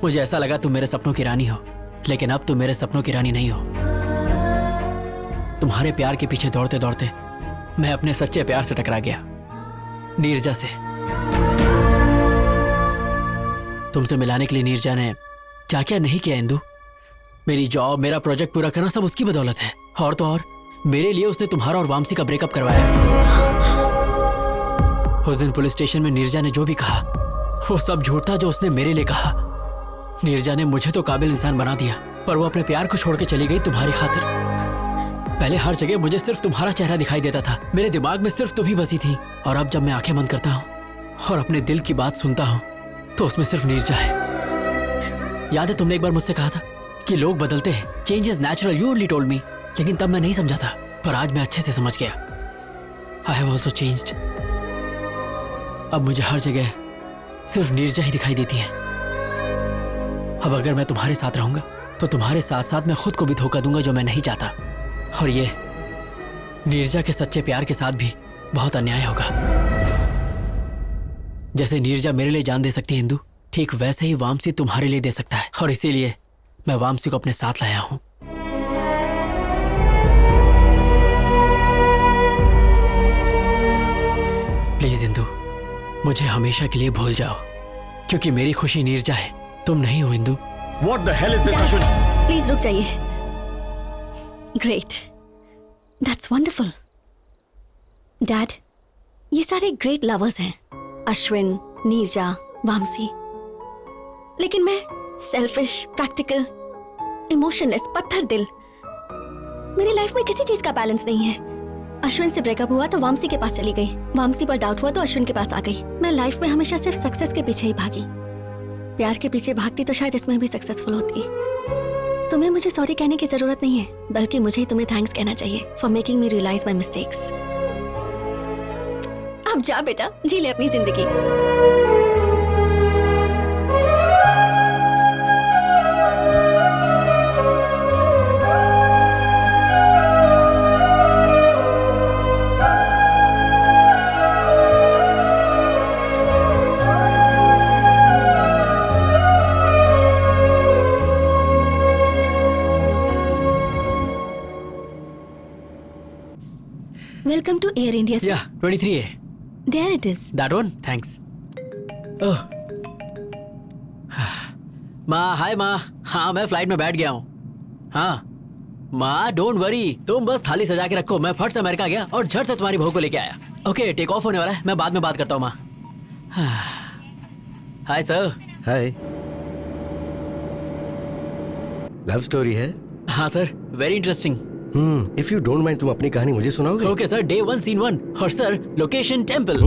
मुझे ऐसा लगा तुम मेरे सपनों की रानी हो, लेकिन अब तुम मेरे सपनों की रानी नहीं हो। तुम्हारे प्यार के पीछे दौड़ते दौड़ते मैं अपने सच्चे प्यार से टकरा गया, नीरजा से। तुमसे मिलाने के लिए नीरजा ने क्या क्या नहीं किया इंदु। मेरी जॉब, मेरा प्रोजेक्ट पूरा करना सब उसकी बदौलत है। और तो और मेरे लिए उसने तुम्हारा और वामसी का ब्रेकअप करवाया। उस दिन पुलिस स्टेशन में नीरजा ने जो भी कहा वो सब झूठ था जो उसने मेरे लिए कहा। नीरजा ने मुझे तो काबिल इंसान बना दिया, पर वो अपने प्यार को छोड़ के चली गई तुम्हारी खातिर। पहले हर जगह मुझे सिर्फ तुम्हारा चेहरा दिखाई देता था, मेरे दिमाग में सिर्फ तुम ही बसी थी। और अब जब मैं आंखें बंद करता हूँ और अपने दिल की बात सुनता हूँ तो उसमें सिर्फ नीरजा है। याद है तुमने एक बार मुझसे कहा था कि लोग बदलते हैं, change is natural, you only told me. लेकिन तब मैं नहीं समझा था, पर आज मैं अच्छे से समझ गया। I have also changed. अब मुझे हर जगह सिर्फ नीरजा ही दिखाई देती है। अब अगर मैं तुम्हारे साथ रहूंगा तो तुम्हारे साथ साथ मैं खुद को भी धोखा दूंगा, जो मैं नहीं चाहता। और ये नीरजा के सच्चे प्यार के साथ भी बहुत अन्याय होगा। जैसे नीरजा मेरे लिए जान दे सकती है इंदु, ठीक वैसे ही वामसी तुम्हारे लिए दे सकता है। और इसीलिए मैं वामसी को अपने साथ लाया हूं। प्लीज इंदु, मुझे हमेशा के लिए भूल जाओ, क्योंकि मेरी खुशी नीरजा है, तुम नहीं हो Indu. What the hell is this, Ashwin? Please रुक जाइए। Great, that's wonderful. डैड, ये सारे ग्रेट लवर्स हैं, अश्विन, नीरजा, वामसी। लेकिन मैं सेल्फिश, प्रैक्टिकल, इमोशनलेस, पत्थर दिल। मेरी लाइफ में किसी चीज का बैलेंस नहीं है। अश्विन से ब्रेकअप हुआ तो वामसी के पास चली गई, वामसी पर डाउट हुआ तो अश्विन के पास आ गई। मैं लाइफ में हमेशा सिर्फ सक्सेस के पीछे ही भागी। प्यार के पीछे भागती तो शायद इसमें भी सक्सेसफुल होती। तुम्हें मुझे सॉरी कहने की जरूरत नहीं है, बल्कि मुझे ही तुम्हें थैंक्स कहना चाहिए for making me realise my mistakes. अब जा बेटा, जी ले अपनी जिंदगी। Welcome to Air India, sir. Yeah, 23A. There it is. That one? Thanks. Oh. माँ, हाय माँ। हाँ, मैं फ्लाइट में बैठ गया हूँ। हाँ माँ, डोंट वरी, तुम बस थाली सजा के रखो। मैं फट से अमेरिका गया और झट से तुम्हारी बहू को लेके आया। ओके, टेक ऑफ होने वाला है, मैं बाद में बात करता हूँ माँ। Hi sir. Hi. Love story है? हाँ sir, very interesting. If you don't mind, तुम अपनी कहानी मुझे सुनाओगे? ओके सर, डे 1 सीन 1 और सर लोकेशन टेंपल।